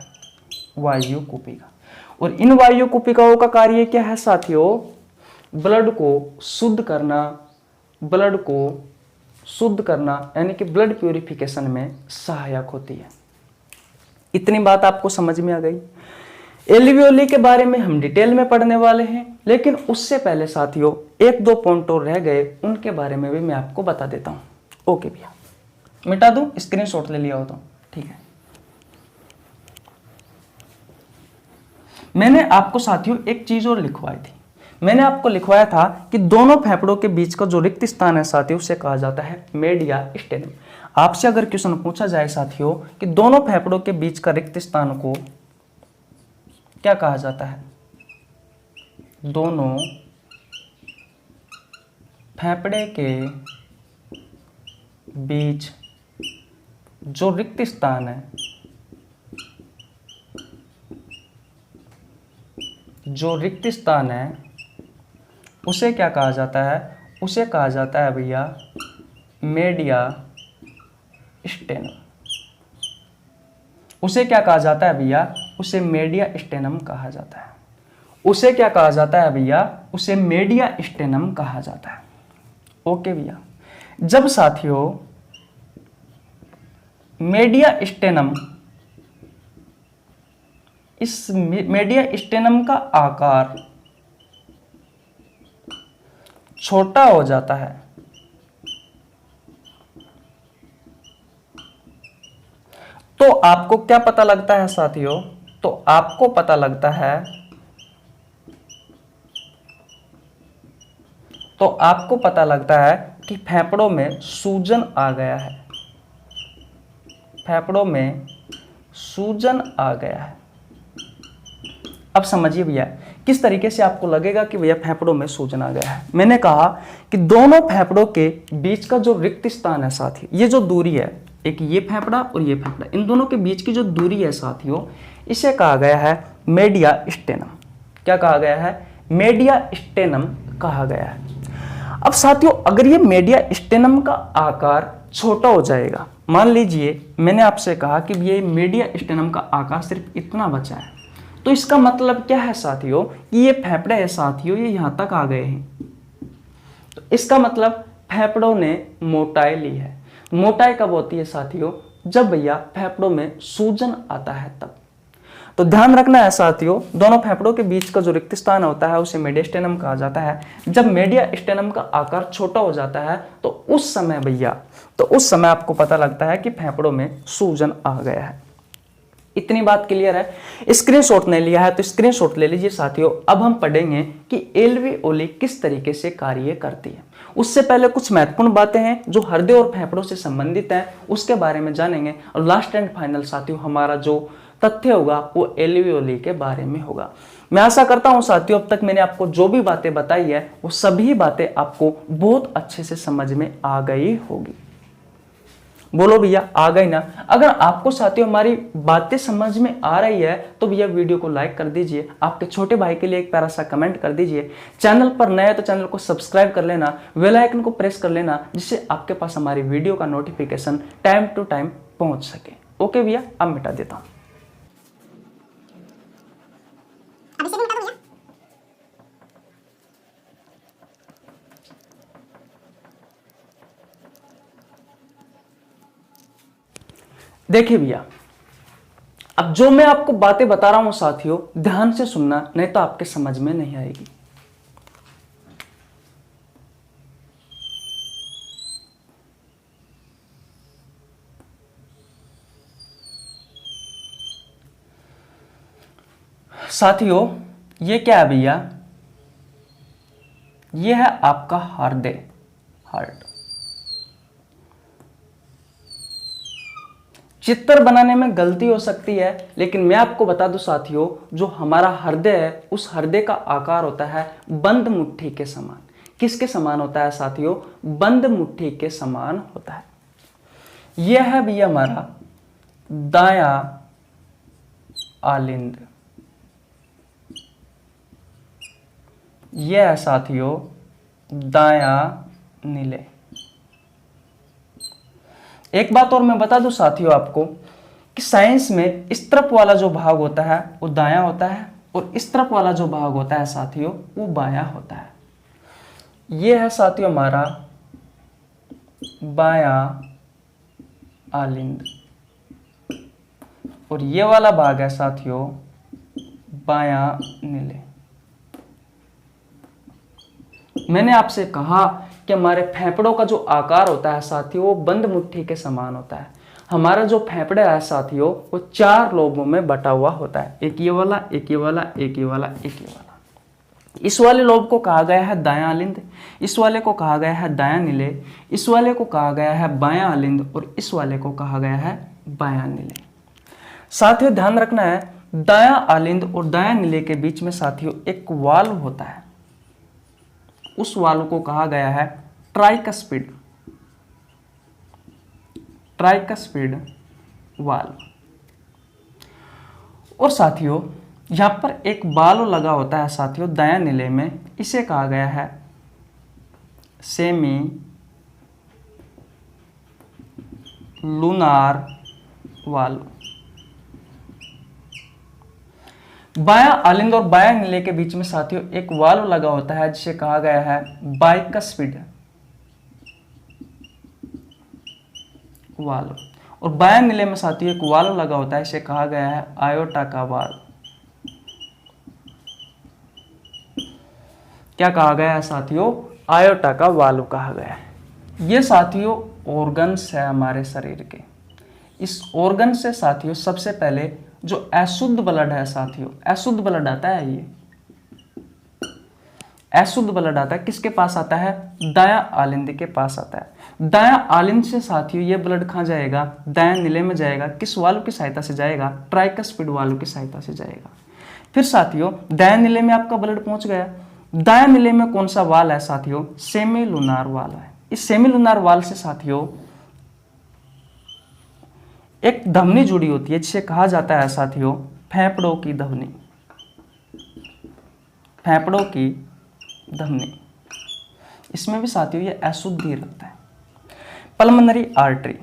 वायु कूपिका। और इन वायु कूपिकाओं का कार्य क्या है साथियों, ब्लड को शुद्ध करना यानी कि ब्लड प्यूरिफिकेशन में सहायक होती है। इतनी बात आपको समझ में आ गई। एल्वियोली के बारे में हम डिटेल में पढ़ने वाले हैं, लेकिन उससे पहले साथियों 1-2 पॉइंट और रह गए, उनके बारे में भी मैं आपको बता देता हूं। ओके भैया, मिटा दूं, स्क्रीनशॉट ले लिया हो तो ठीक है। मैंने आपको साथियों एक चीज और लिखवाई थी, मैंने आपको लिखवाया था कि दोनों फेफड़ों के बीच का जो रिक्त स्थान है साथियों उसे कहा जाता है मेडिया स्टेनम। आपसे अगर क्वेश्चन पूछा जाए साथियों कि दोनों फेफड़ों के बीच का रिक्त स्थान को क्या कहा जाता है, दोनों फेफड़े के बीच जो रिक्त स्थान है, उसे क्या कहा जाता है, उसे कहा जाता है भैया मेडिया स्टेनम। उसे क्या कहा जाता है भैया, उसे मेडिया स्टेनम कहा जाता है। उसे क्या कहा जाता है भैया, उसे मेडिया स्टेनम कहा जाता है। ओके भैया, जब साथियों मेडिया स्टेनम, इस मेडिया स्टेनम का आकार छोटा हो जाता है तो आपको क्या पता लगता है साथियों, तो आपको पता लगता है कि फेफड़ों में सूजन आ गया है, फेफड़ों में सूजन आ गया है। अब समझिए भैया किस तरीके से आपको लगेगा कि भैया फेफड़ों में सूजन आ गया है। मैंने कहा कि दोनों फेफड़ों के बीच का जो रिक्त स्थान है साथियों, ये जो दूरी है, एक ये फेफड़ा और ये फेफड़ा, इन दोनों के बीच की जो दूरी है साथियों, इसे कहा गया है मेडिया स्टेनम। क्या कहा गया है, मेडिया स्टेनम कहा गया है। अब साथियों अगर ये मेडिया स्टेनम का आकार छोटा हो जाएगा, मान लीजिए मैंने आपसे कहा कि ये मेडिया स्टेनम का आकार सिर्फ इतना बचा है, तो इसका मतलब क्या है साथियों कि ये फेफड़े है साथियों, ये यहां तक आ गए हैं। तो इसका मतलब फेफड़ों ने मोटाई ली है। मोटाई कब होती है साथियों, जब भैया फेफड़ों में सूजन आता है तब। तो ध्यान रखना है साथियों, दोनों फेफड़ों के बीच का जो रिक्त स्थान होता है उसे मेडिस्टेनम कहा जाता है। जब मेडिस्टेनम का आकार छोटा हो जाता है तो उस समय भैया, तो उस समय आपको पता लगता है कि फेफड़ों में सूजन आ गया है। इतनी बात क्लियर है। स्क्रीनशॉट नहीं लिया है तो स्क्रीनशॉट ले लीजिए साथियों। अब हम पढ़ेंगे कि एल्वियोली किस तरीके से कार्य करती है। उससे पहले कुछ महत्वपूर्ण बातें हैं जो हृदय और फेफड़ों से संबंधित हैं, उसके बारे में जानेंगे। और लास्ट एंड फाइनल साथियों हमारा जो तथ्य होगा वो एल्वियोली के बारे में होगा। मैं आशा करता हूं साथियों अब तक मैंने आपको जो भी बातें बताई है वो सभी बातें आपको बहुत अच्छे से समझ में आ गई होगी। बोलो भैया आ गई ना। अगर आपको साथियों हमारी बातें समझ में आ रही है तो भैया वीडियो को लाइक कर दीजिए, आपके छोटे भाई के लिए एक प्यारा सा कमेंट कर दीजिए। चैनल पर नया है तो चैनल को सब्सक्राइब कर लेना, बेल आइकन को प्रेस कर लेना, जिससे आपके पास हमारी वीडियो का नोटिफिकेशन टाइम टू टाइम पहुंच सके। ओके भैया अब मिटा देता हूं। देखिए भैया, अब जो मैं आपको बातें बता रहा हूं साथियों ध्यान से सुनना, नहीं तो आपके समझ में नहीं आएगी। साथियों ये क्या है भैया, ये है आपका हृदय, हार्ट। चित्र बनाने में गलती हो सकती है, लेकिन मैं आपको बता दूं साथियों जो हमारा हृदय है उस हृदय का आकार होता है बंद मुट्ठी के समान। किसके समान होता है साथियों? बंद मुट्ठी के समान होता है। यह है भैया हमारा दाया आलिंद, यह है साथियों दाया नीले। एक बात और मैं बता दूं साथियों आपको कि साइंस में इस तरफ वाला जो भाग होता है वो दायां होता है और इस तरफ वाला जो भाग होता है साथियों वो बायां होता है। ये है साथियों हमारा बायां आलिंद और ये वाला भाग है साथियों बायां नीले। मैंने आपसे कहा कि हमारे फेफड़ों का जो आकार होता है साथियों वो बंद मुट्ठी के समान होता है। हमारा जो फेफड़ा है साथियों वो 4 लोबों में बटा हुआ होता है, एक ये वाला, एक ये वाला, एक ये वाला, एक ये वाला। इस वाले लोब को कहा गया है दायां आलिंद, इस वाले को कहा गया है दायां नीले, इस वाले को कहा गया है बायां आलिंद और इस वाले को कहा गया है बायां नीले। साथियों ध्यान रखना है दायां आलिंद और दायां नीले के बीच में साथियों एक वाल्व होता है, उस वाल्व को कहा गया है ट्राइकस्पिड, ट्राइकस्पिड वाल्व। और साथियों यहां पर एक बाल लगा होता है साथियों दायां नीले में, इसे कहा गया है सेमी लूनार वाल्व। बायां आलिंद और बायां नीले के बीच में साथियों एक वाल्व लगा होता है जिसे कहा गया है बाइकस्पिड वाल्व। और बायां नीले में साथियों एक वाल्व लगा होता है, इसे कहा गया है आयोटा का वाल्व। क्या कहा गया है साथियों? आयोटा का वाल्व कहा गया है। ये साथियों ऑर्गन्स है हमारे शरीर के। इस ऑर्गन से साथियों सबसे पहले जो अशुद्ध ब्लड है साथियों, अशुद्ध ब्लड आता है, ये अशुद्ध ब्लड आता है किसके पास आता है? दायां आलिंद के पास आता है। दायां आलिंद से साथियों ये ब्लड कहां जाएगा? दायां नीले में जाएगा। किस वाल्व की सहायता से जाएगा? ट्राइकस्पिड वाल्व की सहायता से जाएगा। फिर साथियों दायां नीले में आपका ब्लड पहुंच गया। दायां नीले में कौन सा वाल है साथियों? सेमीलुनार वाल है। इस सेमीलुनार वाल से साथियों एक धमनी जुड़ी होती है जिसे कहा जाता है साथियों फेफड़ों की धमनी, फेफड़ों की धमनी। इसमें भी साथियों ये अशुद्ध ही रखता है। पल्मोनरी आर्टरी,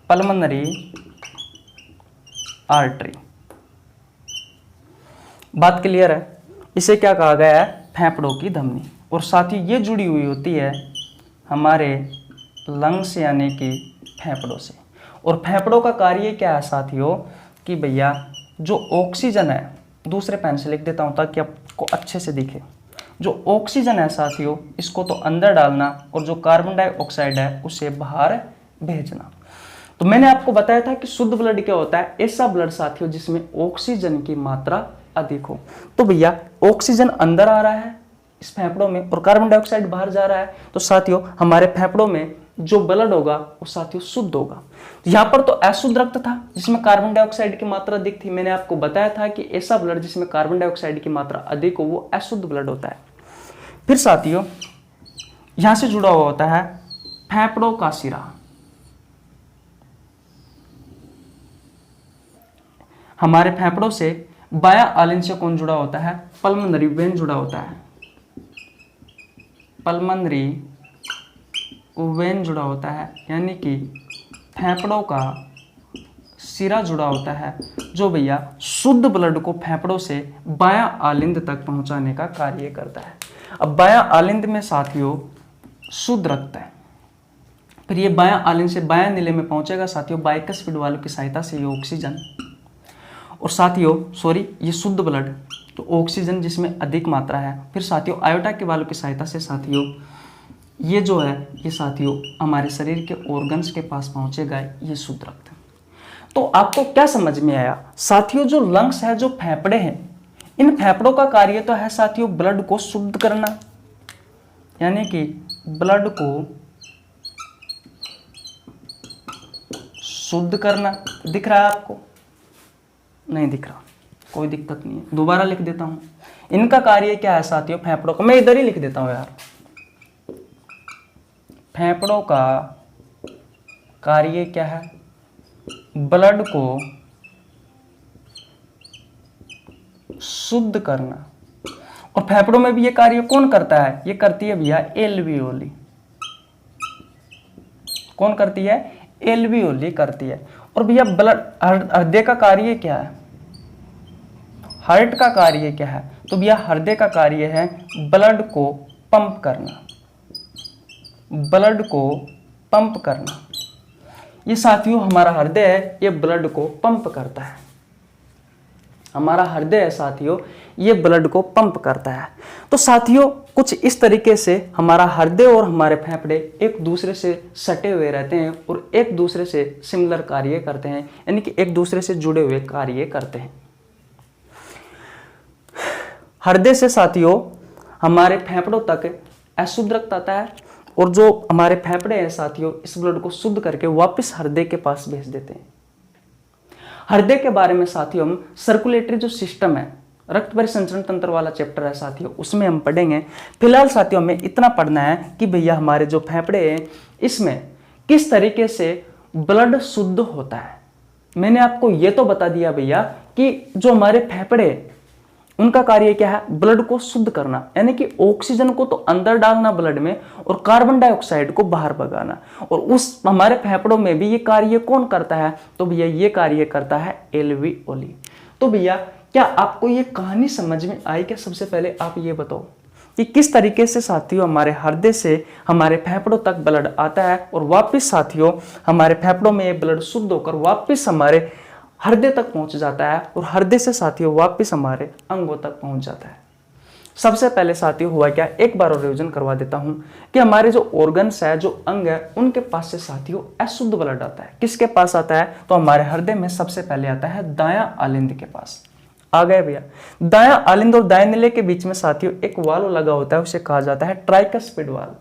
पल्मोनरी आर्टरी, बात क्लियर है? इसे क्या कहा गया है? फेफड़ों की धमनी। और साथियों ये जुड़ी हुई होती है हमारे लंग्स यानी कि फेफड़ों से। और फेफड़ों का कार्य क्या है साथियों? कि भैया जो ऑक्सीजन है, दूसरे पेन से लिख देता हूं ताकि आपको अच्छे से दिखे। जो ऑक्सीजन है साथियों, इसको तो अंदर डालना और जो कार्बन डाइऑक्साइड है उसे बाहर भेजना। तो मैंने आपको बताया था कि शुद्ध ब्लड क्या होता है, ऐसा ब्लड साथियों जिसमें ऑक्सीजन की मात्रा अधिक हो। तो भैया ऑक्सीजन अंदर आ रहा है इस फेफड़ों में और कार्बन डाइऑक्साइड बाहर जा रहा है, तो साथियों हमारे फेफड़ों में जो ब्लड होगा वो साथियों शुद्ध होगा। यहाँ पर तो अशुद्ध रक्त था जिसमें कार्बन डाइऑक्साइड की मात्रा अधिक थी। मैंने आपको बताया था कि ऐसा ब्लड जिसमें कार्बन डाइऑक्साइड की मात्रा अधिक हो वो अशुद्ध ब्लड होता है। फिर साथियों यहां से जुड़ा हुआ होता है फेफड़ों का सिरा। हमारे फेफड़ों से बाया आलिंद से कौन जुड़ा होता है, पल्मोनरी वेन जुड़ा होता है। पल्मोनरी वेन जुड़ा होता है, यानी कि फेफड़ों का सिरा जुड़ा होता है, जो भैया शुद्ध ब्लड को फेफड़ों से बाया आलिंद तक पहुंचाने का कार्य करता है। अब बाया आलिंद में साथियों शुद्ध रक्त है, फिर ये बाया आलिंद से बाया नीले में पहुंचेगा साथियों बाइकस्पीड वाल्व की सहायता से ये ऑक्सीजन, और साथियों ये शुद्ध ब्लड, तो ऑक्सीजन जिसमें अधिक मात्रा है। फिर साथियों आयोटा के वाल्व की सहायता से साथियों ये जो है ये साथियों हमारे शरीर के ऑर्गन्स के पास पहुंचेगा ये शुद्ध रक्त। तो आपको क्या समझ में आया साथियों, जो लंग्स है, जो फेफड़े हैं, इन फेफड़ों का कार्य तो है साथियों ब्लड को शुद्ध करना, यानी कि ब्लड को शुद्ध करना। दिख रहा है आपको? नहीं दिख रहा, कोई दिक्कत नहीं है, दोबारा लिख देता हूं। इनका कार्य क्या है साथियों फेफड़ों का, मैं इधर ही लिख देता हूं यार। फेफड़ों का कार्य क्या है, ब्लड को शुद्ध करना। और फेफड़ों में भी ये कार्य कौन करता है, ये करती है भैया एल्वियोली। कौन करती है, एल्वियोली करती है। और भैया ब्लड हृदय का कार्य क्या है, हार्ट का कार्य क्या है, तो भैया हृदय का कार्य है ब्लड को पंप करना, ब्लड को पंप करना। ये साथियों हमारा हृदय है, ये ब्लड को पंप करता है। हमारा हृदय है साथियों, ये ब्लड को पंप करता है। तो साथियों कुछ इस तरीके से हमारा हृदय और हमारे फेफड़े एक दूसरे से सटे हुए रहते हैं और एक दूसरे से सिमिलर कार्य करते हैं, यानी कि एक दूसरे से जुड़े हुए कार्य करते हैं। हृदय से साथियों हमारे फेफड़ों तक अशुद्ध रक्त आता है और जो हमारे फेफड़े हैं साथियों इस ब्लड को शुद्ध करके वापस हृदय के पास भेज देते हैं। हृदय के बारे में साथियों हम सर्कुलेटरी जो सिस्टम है, रक्त परिसंचरण तंत्र वाला चैप्टर है साथियों, उसमें हम पढ़ेंगे। फिलहाल साथियों हमें इतना पढ़ना है कि भैया हमारे जो फेफड़े हैं इसमें किस तरीके से ब्लड शुद्ध होता है। मैंने आपको ये तो बता दिया भैया कि जो हमारे फेफड़े उनका कार्य क्या है, ब्लड को शुद्ध करना, यानी कि ऑक्सीजन को तो अंदर डालना ब्लड में और कार्बन डाइऑक्साइड को बाहर भगाना। और उस हमारे फेफड़ों में भी ये कार्य कौन करता है, तो भैया ये कार्य करता है एल्वियोली। तो भैया क्या आपको ये कहानी समझ में आई क्या? सबसे पहले आप ये बताओ कि किस तरीके से साथियों हमारे हृदय से हमारे फेफड़ों तक ब्लड आता है और वापस साथियों हमारे फेफड़ों में ये ब्लड शुद्ध होकर वापस हमारे हृदय तक पहुंच जाता है और हृदय से साथियों वापस हमारे अंगों तक पहुंच जाता है। सबसे पहले साथियों हुआ क्या, एक बार और रिवीजन करवा देता हूं कि हमारे जो ऑर्गन्स है, जो अंग है, उनके पास से साथियों अशुद्ध ब्लड आता है। किसके पास आता है, तो हमारे हृदय में सबसे पहले आता है दायां आलिंद के पास। आ गए भैया, दायां आलिंद और दाएं नीले के बीच में साथियों एक वाल्व लगा होता है, उसे कहा जाता है ट्राइकस्पिड वाल्व।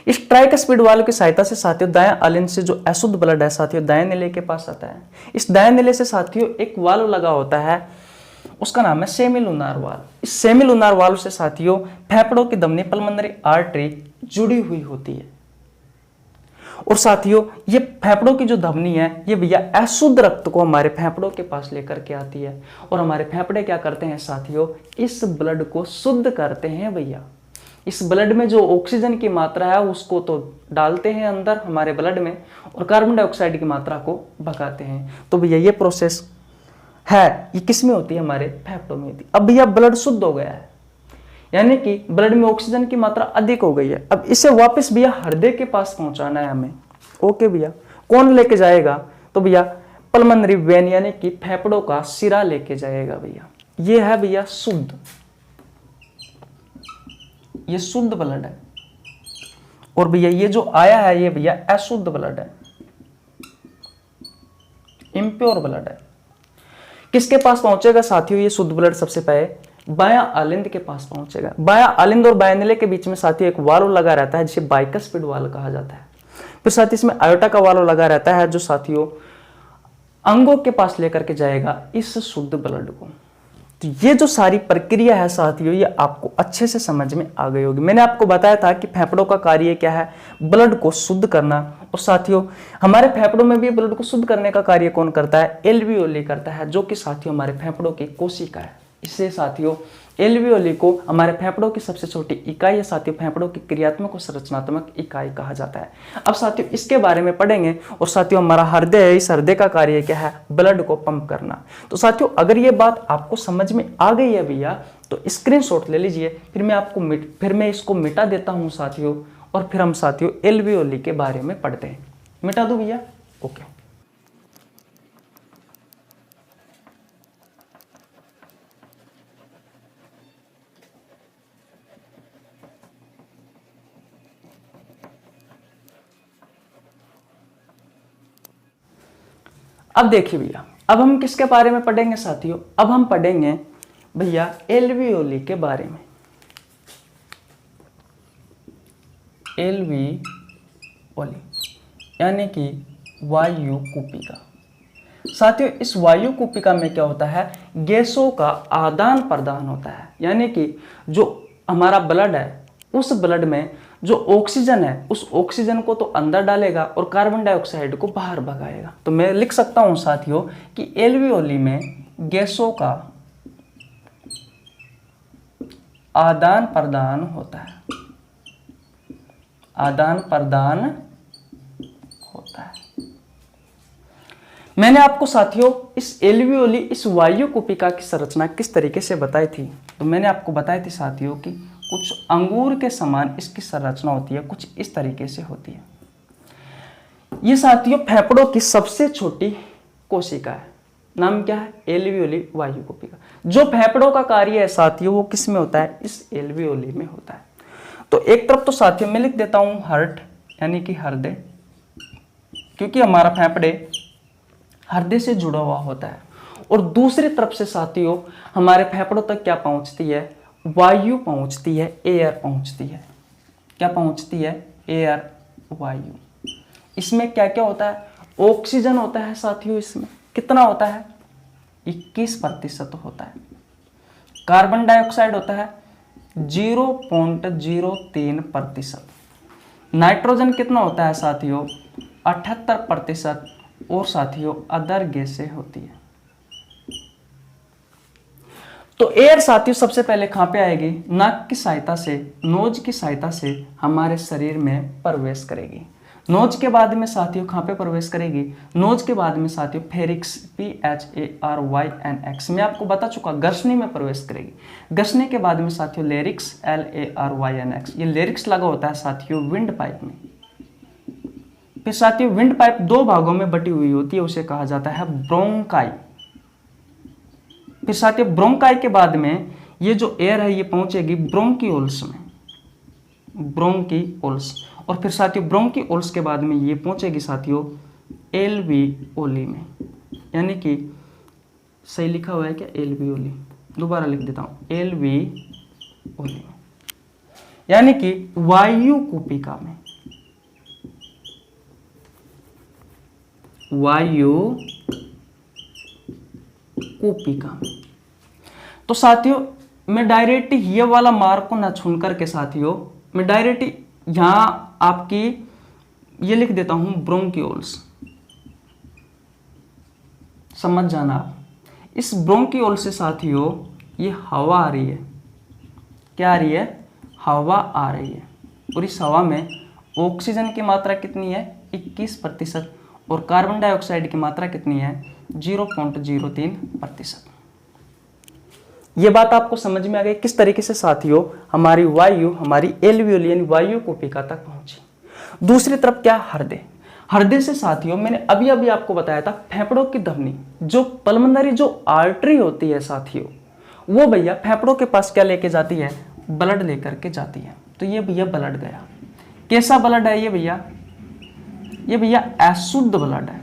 इस ट्राइकस्पिड वाल्व की सहायता से साथियों दायां आलिंद से जो अशुद्ध ब्लड है साथियों दाएं नीले के पास आता है। इस दाएं नीले से साथियों एक वाल्व लगा होता है, उसका नाम है सेमीलुनार वाल्व। इस सेमीलुनार वाल्व से साथियों फेफड़ों की धमनी पल्मोनरी आर्टरी जुड़ी हुई होती है। और साथियों ये फेफड़ों की जो धमनी है ये भैया अशुद्ध रक्त को हमारे फेफड़ों के पास लेकर के आती है और हमारे फेफड़े क्या करते हैं साथियों, इस ब्लड को शुद्ध करते हैं भैया। इस ब्लड में जो ऑक्सीजन की मात्रा है उसको तो डालते हैं अंदर हमारे ब्लड में और कार्बन डाइऑक्साइड की मात्रा को भगाते हैं। तो भैया ये प्रोसेस है, ये किस में होती है, हमारे फेफड़ों में होती है। अब भैया ब्लड शुद्ध हो गया है, यानी कि ब्लड में ऑक्सीजन की मात्रा अधिक हो गई है। अब इसे वापस भैया हृदय के पास पहुंचाना है हमें। ओके भैया, कौन लेके जाएगा, तो भैया पल्मोनरी वेन यानी कि फेफड़ों का सिरा लेके जाएगा भैया। ये है भैया शुद्ध, ये शुद्ध ब्लड है। और भैया ये जो आया है ये भैया अशुद्ध ब्लड है, इम्प्योर ब्लड है। किसके पास पहुंचेगा साथियों ये शुद्ध ब्लड? सबसे पहले बायां आलिंद के पास पहुंचेगा। बायां आलिंद और बायनले के बीच में साथियों एक वाल्व लगा रहता है जिसे बाइकस्पिड वाल्व कहा जाता है। फिर साथ ही इसमें आयोटा का वाल्व लगा रहता है जो साथियों अंगों के पास लेकर के जाएगा इस शुद्ध ब्लड को। तो ये जो सारी प्रक्रिया है साथियों ये आपको अच्छे से समझ में आ गई होगी। मैंने आपको बताया था कि फेफड़ों का कार्य क्या है, ब्लड को शुद्ध करना। और साथियों हमारे फेफड़ों में भी ब्लड को शुद्ध करने का कार्य कौन करता है? एल्वियोली करता है, जो कि साथियों हमारे फेफड़ों की कोशिका है। इससे साथियों एल्वियोली को हमारे फेफड़ों की सबसे छोटी इकाई या साथियों फेफड़ों की क्रियात्मक और संरचनात्मक इकाई कहा जाता है। अब साथियों इसके बारे में पढ़ेंगे। और साथियों हमारा हृदय है, इस हृदय का कार्य क्या है? ब्लड को पंप करना। तो साथियों अगर ये बात आपको समझ में आ गई है भैया तो स्क्रीनशॉट ले लीजिए। फिर मैं इसको मिटा देता हूँ साथियों, और फिर हम साथियों एल्वियोली के बारे में पढ़ते हैं। मिटा दो भैया, ओके। अब देखिए भैया, अब हम किसके बारे में पढ़ेंगे साथियों? अब हम पढ़ेंगे भैया एल्वियोली के बारे में। एल्वियोली यानी कि वायु कुपिका। साथियों इस वायु कुपिका में क्या होता है? गैसों का आदान प्रदान होता है। यानी कि जो हमारा ब्लड है उस ब्लड में जो ऑक्सीजन है उस ऑक्सीजन को तो अंदर डालेगा और कार्बन डाइऑक्साइड को बाहर भगाएगा। तो मैं लिख सकता हूं साथियों कि एल्वियोली में गैसों का आदान प्रदान होता है, आदान प्रदान होता है। मैंने आपको साथियों इस एल्वियोली, इस वायु कुपिका की संरचना किस तरीके से बताई थी? तो मैंने आपको बताई थी साथियों कि कुछ अंगूर के समान इसकी संरचना होती है, कुछ इस तरीके से होती है। ये साथियों फेफड़ों की सबसे छोटी कोशिका है। नाम क्या है? एल्वियोली वायु कुपिका। जो फेफड़ों का कार्य है साथियों वो किस में होता है? इस एल्वियोली में होता है। तो एक तरफ तो साथियों मैं लिख देता हूं हार्ट यानी कि हृदय, क्योंकि हमारा फेफड़े हृदय से जुड़ा हुआ होता है। और दूसरी तरफ से साथियों हमारे फेफड़ों तक क्या पहुंचती है? वायु पहुंचती है, एयर पहुंचती है। क्या पहुंचती है? एयर, वायु। इसमें क्या क्या होता है? ऑक्सीजन होता है साथियों, इसमें कितना होता है? 21% होता है। कार्बन डाइऑक्साइड होता है 0.03%। नाइट्रोजन कितना होता है साथियों? 78%। और साथियों अदर गैसें होती है। तो एयर साथियों सबसे पहले कहां पे आएगी? नाक की सहायता से, नोज की सहायता से हमारे शरीर में प्रवेश करेगी। नोज के बाद में साथियों कहां पे प्रवेश करेगी? नोज के बाद में साथियों फेरिक्स, PHARYNX, मैं आपको बता चुका, गर्सनी में प्रवेश करेगी। गर्सनी के बाद में साथियों लेरिक्स, LARYNX, ये लेरिक्स लगा होता है साथियों विंड पाइप में। फिर साथियों विंड पाइप दो भागों में बटी हुई होती है, उसे कहा जाता है ब्रोंकाई। फिर साथियों ब्रोंकाई के बाद में ये जो एयर है ये पहुंचेगी ब्रोंकियोल्स में, ब्रोंकियोल्स। और फिर साथियों ब्रोंकियोल्स के बाद में ये पहुंचेगी साथियों एल्वियोली में। यानी कि सही लिखा हुआ है क्या? एल्वियोली, दोबारा लिख देता हूं, एल्वियोली में, यानी कि वायु कुपिका में, वायु कुपिका में। तो साथियों मैं डायरेक्ट ये वाला मार्क को ना छून करके साथियों मैं डायरेक्ट यहां आपकी ये लिख देता हूं ब्रोंकियोल्स। समझ जाना आप, इस ब्रोंकियोल से साथियों ये हवा आ रही है। क्या आ रही है? हवा आ रही है। और इस हवा में ऑक्सीजन की मात्रा कितनी है? 21%। और कार्बन डाइऑक्साइड की मात्रा कितनी है? 0.03%। ये बात आपको समझ में आ गई किस तरीके से साथियों हमारी वायु, हमारी एल्वियोली यानी वायु कुपिका तक पहुंची। दूसरी तरफ क्या? हृदय। हृदय से साथियों मैंने अभी अभी आपको बताया था फेफड़ों की धमनी, जो पल्मोनरी जो आर्टरी होती है साथियों, वो भैया फेफड़ों के पास क्या लेके जाती है, ब्लड लेकर के जाती है। तो ये भैया ब्लड गया, कैसा ब्लड है ये भैया अशुद्ध ब्लड है।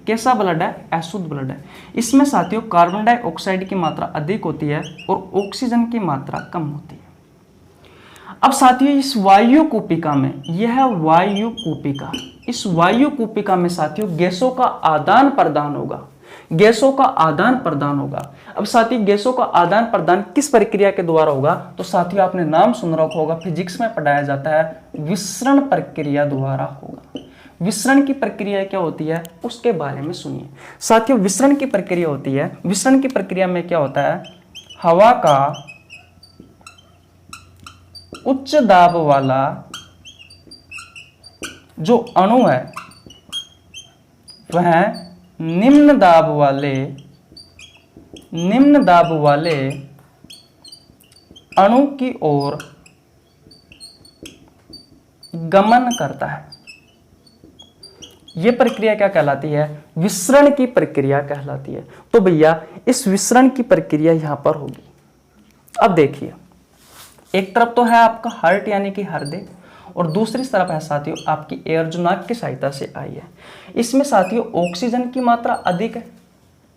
कैसा ब्लड है, अशुद्ध ब्लड है। इसमें साथियों कार्बन डाइऑक्साइड की मात्रा अधिक होती है और ऑक्सीजन की मात्रा कम होती है। अब साथियों इस वायु कूपिका में, यह वायु कूपिका, इस वायु कूपिका में साथियों गैसों का आदान प्रदान होगा, गैसों का आदान प्रदान होगा। अब साथियों गैसों का आदान प्रदान किस प्रक्रिया के द्वारा होगा, तो साथियों आपने नाम सुन रखा होगा, फिजिक्स में पढ़ाया जाता है, विसरण प्रक्रिया द्वारा होगा। विसरण की प्रक्रिया क्या होती है उसके बारे में सुनिए साथियों। विसरण की प्रक्रिया होती है, विसरण की प्रक्रिया में क्या होता है, हवा का उच्च दाब वाला जो अणु है वह निम्न दाब वाले अणु की ओर गमन करता है। यह प्रक्रिया क्या कहलाती है, विसरण की प्रक्रिया कहलाती है। तो भैया इस विसरण की प्रक्रिया यहां पर होगी। अब देखिए, एक तरफ तो है आपका हार्ट यानी कि हृदय, और दूसरी तरफ है साथियों आपकी एयर जो नाक की सहायता से आई है। इसमें साथियों ऑक्सीजन की मात्रा अधिक है,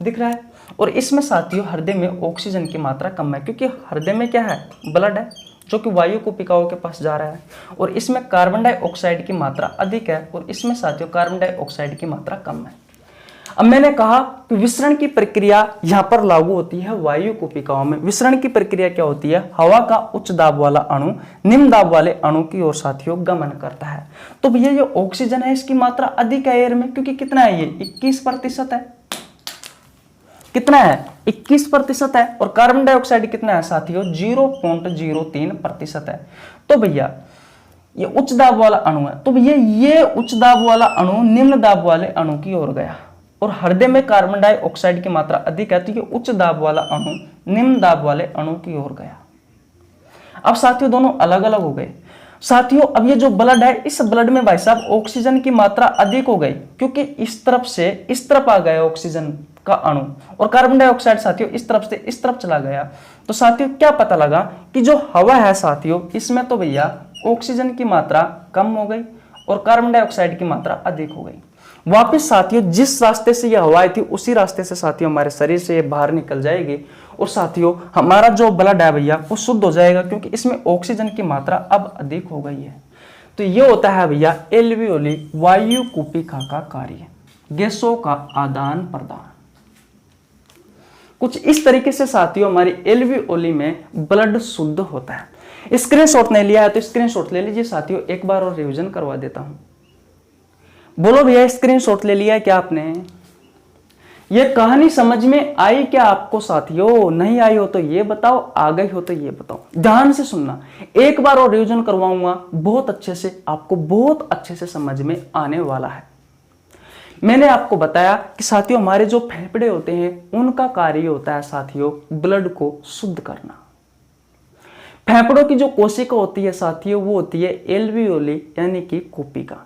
दिख रहा है, और इसमें साथियों हृदय में ऑक्सीजन की मात्रा कम है, क्योंकि हृदय में क्या है, ब्लड है जो कि वायु कूपिकाओं के पास जा रहा है, और इसमें कार्बन डाइऑक्साइड की मात्रा अधिक है और इसमें साथियों कार्बन डाइऑक्साइड की मात्रा कम है। अब मैंने कहा कि विसरण की प्रक्रिया यहां पर लागू होती है वायु कूपिकाओं में। विसरण की प्रक्रिया क्या होती है, हवा का उच्च दाब वाला अणु निम्न दाब वाले अणु की ओर साथियों गमन करता है। तो भैया ये ऑक्सीजन है इसकी मात्रा अधिक है एयर में, क्योंकि कितना है ये 21% है, कितना है 21% है, और कार्बन डाइऑक्साइड कितना है साथियों 0.03% है। तो भैया ये उच्च दाब वाला अणु है, तो भैया ये उच्च दाब वाला अणु निम्न दाब वाले अणु की ओर गया, और हृदय में कार्बन डाइऑक्साइड की मात्रा अधिक है, तो ये उच्च दाब वाला अणु निम्न दाब वाले अणु की ओर गया। अब साथियों दोनों अलग अलग हो गए। साथियों अब ये जो ब्लड है, इस ब्लड में भाई साहब ऑक्सीजन की मात्रा अधिक हो गई, क्योंकि इस तरफ से इस तरफ आ गया ऑक्सीजन का अणु, और कार्बन डाइऑक्साइड साथियों इस तरफ से इस तरफ चला गया। तो साथियों क्या पता लगा कि जो हवा है साथियों इसमें तो भैया ऑक्सीजन की मात्रा कम हो गई और कार्बन डाइऑक्साइड की मात्रा अधिक हो गई। वापिस साथियों जिस रास्ते से यह हवा आई थी उसी रास्ते से साथियों हमारे शरीर से बाहर निकल जाएगी, और साथियों हमारा जो ब्लड है भैया वो शुद्ध हो जाएगा, क्योंकि इसमें ऑक्सीजन की मात्रा अब अधिक हो गई है। तो ये होता है भैया एल्वियोली वायु कूपिका का कार्य, गैसों का आदान प्रदान। कुछ इस तरीके से साथियों हमारी एल्वियोली में ब्लड शुद्ध होता है। स्क्रीनशॉट नहीं लिया है तो स्क्रीनशॉट ले लीजिए साथियों, एक बार और रिवीजन करवा देता हूं। बोलो भैया स्क्रीनशॉट ले लिया है क्या आपने? ये कहानी समझ में आई क्या आपको साथियों? नहीं आई हो तो ये बताओ, आ गई हो तो ये बताओ। ध्यान से सुनना, एक बार और रिवीजन करवाऊंगा, बहुत अच्छे से आपको बहुत अच्छे से समझ में आने वाला है। मैंने आपको बताया कि साथियों हमारे जो फेफड़े होते हैं उनका कार्य होता है साथियों ब्लड को शुद्ध करना। फेफड़ों की जो कोशिका होती है साथियों वो होती है एल्वियोली यानी कि कूपिका।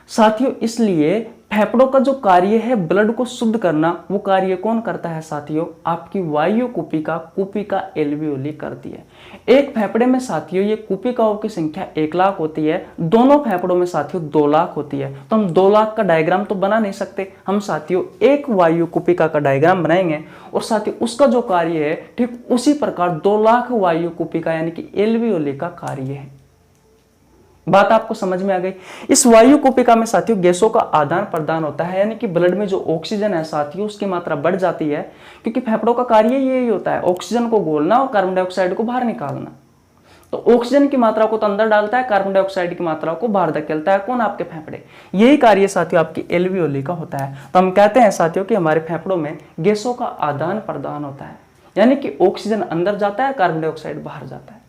साथियों इसलिए फेफड़ों का जो कार्य है ब्लड को शुद्ध करना, वो कार्य कौन करता है साथियों? आपकी वायु कूपिका एल्वियोली करती है। एक फेफड़े में साथियों ये कूपिकाओं की संख्या 1 लाख होती है, दोनों फेफड़ों में साथियों 2 लाख होती है। तो हम 2 लाख का डायग्राम तो बना नहीं सकते, हम साथियों एक वायु कूपिका का डायग्राम बनाएंगे, और साथियों उसका जो कार्य है ठीक उसी प्रकार 2 लाख वायु कूपिका यानी कि एल्वियोली का कार्य है। बात आपको समझ में आ गई? इस वायु कूपिका में साथियों गैसों का आदान प्रदान होता है, यानी कि ब्लड में जो ऑक्सीजन है साथियों उसकी मात्रा बढ़ जाती है, क्योंकि फेफड़ों का कार्य यही होता है ऑक्सीजन को घोलना और कार्बन डाइऑक्साइड को बाहर निकालना। तो ऑक्सीजन की मात्रा को तो अंदर डालता है, कार्बन डाइऑक्साइड की मात्रा को बाहर धकेलता है कौन? आपके फेफड़े। यही कार्य साथियों आपकी एल्वियोली का होता है। तो हम कहते हैं साथियों कि हमारे फेफड़ों में गैसों का आदान प्रदान होता है, यानी कि ऑक्सीजन अंदर जाता है, कार्बन डाइऑक्साइड बाहर जाता है।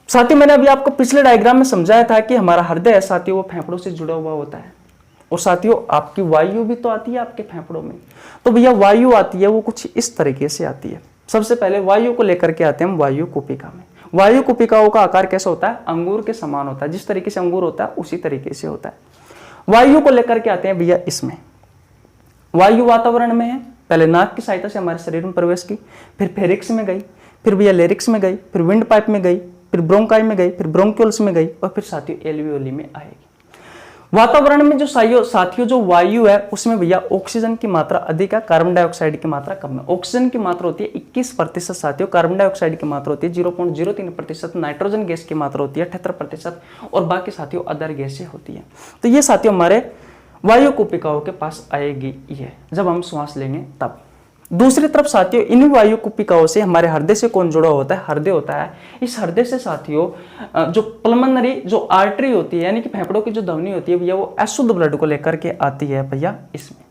साथियों मैंने अभी आपको पिछले डायग्राम में समझाया था कि हमारा हृदय है साथियों वो फेफड़ों से जुड़ा हुआ होता है, और साथियों आपकी वायु भी तो आती है आपके फेफड़ों में। तो भैया वायु आती है वो कुछ इस तरीके से आती है। सबसे पहले वायु को लेकर के आते हैं हम वायु कूपिका में। वायु कूपिकाओं का आकार कैसा होता है? अंगूर के समान होता है, जिस तरीके से अंगूर होता है उसी तरीके से होता है। वायु को लेकर के आते हैं भैया इसमें। वायु वातावरण में है, पहले नाक की सहायता से हमारे शरीर में प्रवेश की, फिर फेरिक्स में गई, फिर भैया लेरिक्स में गई, फिर विंड पाइप में गई, फिर ब्रोंकाई में गई, फिर ब्रोंक्यूल्स में गई और फिर साथियों एल्वियोली में आएगी। वातावरण में जो साथियों जो वायु है उसमें भैया ऑक्सीजन की मात्रा अधिक है, कार्बन डाइऑक्साइड की मात्रा कम है। ऑक्सीजन की मात्रा होती है 21% साथियों, कार्बन डाइऑक्साइड की मात्रा होती है 0.03%, नाइट्रोजन गैस की मात्रा होती है 78% और बाकी साथियों अदर गैसें होती है। तो ये साथियों हमारे वायु कुपिकाओं के पास आएगी ये जब हम श्वास लेंगे तब। दूसरी तरफ साथियों इन वायु कुपिकाओं से हमारे हृदय से कौन जुड़ा होता है? हृदय होता है। इस हृदय से साथियों जो पल्मोनरी जो आर्टरी होती है यानी कि फेफड़ों की जो ध्वनि होती है भैया वो अशुद्ध ब्लड को लेकर के आती है भैया इसमें।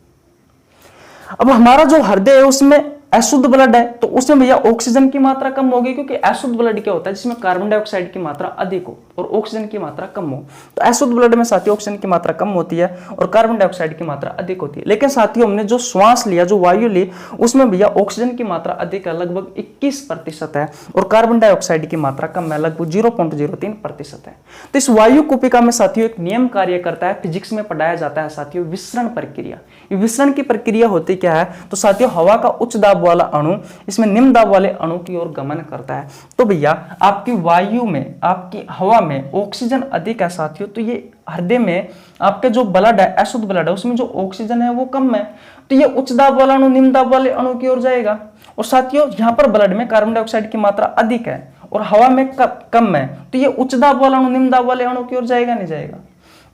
अब हमारा जो हृदय है उसमें अशुद्ध ब्लड है तो उसमें भैया ऑक्सीजन की मात्रा कम होगी, क्योंकि अशुद्ध ब्लड क्या होता है जिसमें कार्बन डाइऑक्साइड की मात्रा अधिक हो और ऑक्सीजन की मात्रा कम हो। तो अशुद्ध ब्लड में साथियों ऑक्सीजन की मात्रा कम होती है और कार्बन डाइऑक्साइड की मात्रा अधिक होती है। लेकिन साथियों हमने जो श्वास लिया, जो वायु ली, उसमें भैया ऑक्सीजन की मात्रा अधिक है, लगभग 21% है और कार्बन डाइऑक्साइड की मात्रा कम है, लगभग 0.03% है। तो इस वायु कुपिका में साथियों एक नियम कार्य करता है, फिजिक्स में पढ़ाया जाता है साथियों विसरण प्रक्रिया। ये विसरण की प्रक्रिया होती क्या है? तो साथियों हवा का उच्च दाब वाला अणु इसमें निम्न दाब वाले अणु की ओर गमन करता है। तो भैया आपकी वायु में, आपकी हवा में ऑक्सीजन अधिक है साथियों, तो ये हृदय में आपके जो ब्लड है, अशुद्ध ब्लड है, उसमें जो ऑक्सीजन है वो कम है, तो ये उच्च दाब वाला अणु निम्न दाब वाले अणु की ओर जाएगा। और साथियों यहाँ पर ब्लड में कार्बन डाइऑक्साइड की मात्रा अधिक है और हवा में कम है, तो ये उच्च दाब वाला अणु निम्न दाब वाले अणु की ओर जाएगा नहीं जाएगा?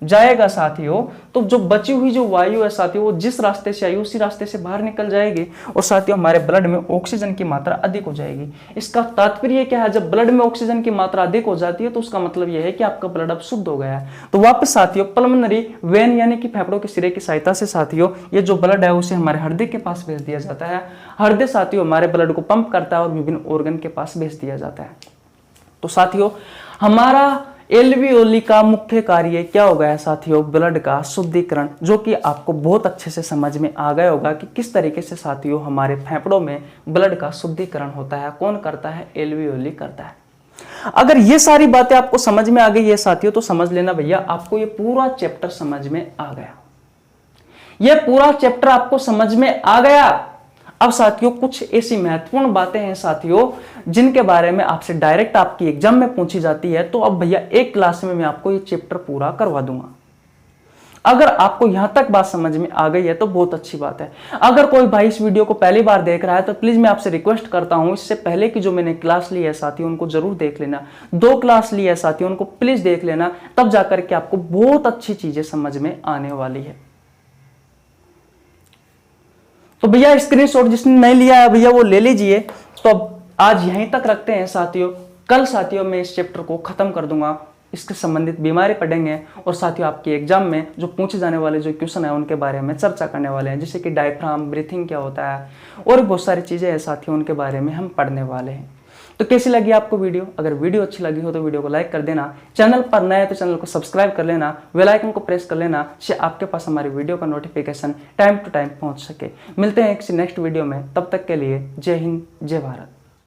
जाएगा साथियों। तो जो बची हुई जो वायु है साथियों वो जिस रास्ते से आई उसी रास्ते से बाहर निकल जाएगी और साथियों हमारे ब्लड में ऑक्सीजन की मात्रा अधिक हो जाएगी। इसका तात्पर्य क्या है? जब ब्लड में ऑक्सीजन की मात्रा अधिक हो जाती है तो उसका मतलब यह है कि आपका ब्लड अब शुद्ध हो गया है। तो वापस साथियों पल्मोनरी वेन यानी कि फेफड़ों के सिरे की सहायता से साथियों ये जो ब्लड है उसे हमारे हृदय के पास भेज दिया जाता है। हृदय साथियों हमारे ब्लड को पंप करता है और विभिन्न ऑर्गन के पास भेज दिया जाता है। तो साथियों हमारा एल्वियोली का मुख्य कार्य क्या हो गया साथियों? ब्लड का शुद्धिकरण, जो कि आपको बहुत अच्छे से समझ में आ गया होगा कि किस तरीके से साथियों हमारे फेफड़ों में ब्लड का शुद्धिकरण होता है। कौन करता है? एल्वियोली करता है। अगर ये सारी बातें आपको समझ में आ गई है साथियों तो समझ लेना भैया आपको ये पूरा चैप्टर समझ में आ गया। ये पूरा चैप्टर आपको समझ में आ गया। अब साथियों कुछ ऐसी महत्वपूर्ण बातें हैं साथियों जिनके बारे में आपसे डायरेक्ट आपकी एग्जाम में पूछी जाती है। तो अब भैया एक क्लास में मैं आपको ये चैप्टर पूरा करवा दूंगा। अगर आपको यहां तक बात समझ में आ गई है तो बहुत अच्छी बात है। अगर कोई भाई इस वीडियो को पहली बार देख रहा है तो प्लीज मैं आपसे रिक्वेस्ट करता हूं इससे पहले की जो मैंने क्लास ली है साथियों उनको जरूर देख लेना। 2 क्लास ली है साथियों उनको प्लीज देख लेना, तब जाकर के आपको बहुत अच्छी चीजें समझ में आने वाली है। तो भैया स्क्रीनशॉट जिसने नहीं लिया है भैया वो ले लीजिए। तो अब आज यहीं तक रखते हैं साथियों। कल साथियों मैं इस चैप्टर को खत्म कर दूंगा, इसके संबंधित बीमारी पढ़ेंगे और साथियों आपके एग्जाम में जो पूछे जाने वाले जो क्वेश्चन है उनके बारे में चर्चा करने वाले हैं, जैसे कि डायफ्राम, ब्रीथिंग क्या होता है और बहुत सारी चीजें हैं साथियों उनके बारे में हम पढ़ने वाले हैं। तो कैसी लगी आपको वीडियो? अगर वीडियो अच्छी लगी हो तो वीडियो को लाइक कर देना, चैनल पर नए तो चैनल को सब्सक्राइब कर लेना, बेल आइकन को प्रेस कर लेना जिससे आपके पास हमारी वीडियो का नोटिफिकेशन टाइम टू टाइम पहुंच सके। मिलते हैं किसी नेक्स्ट वीडियो में, तब तक के लिए जय हिंद जय भारत।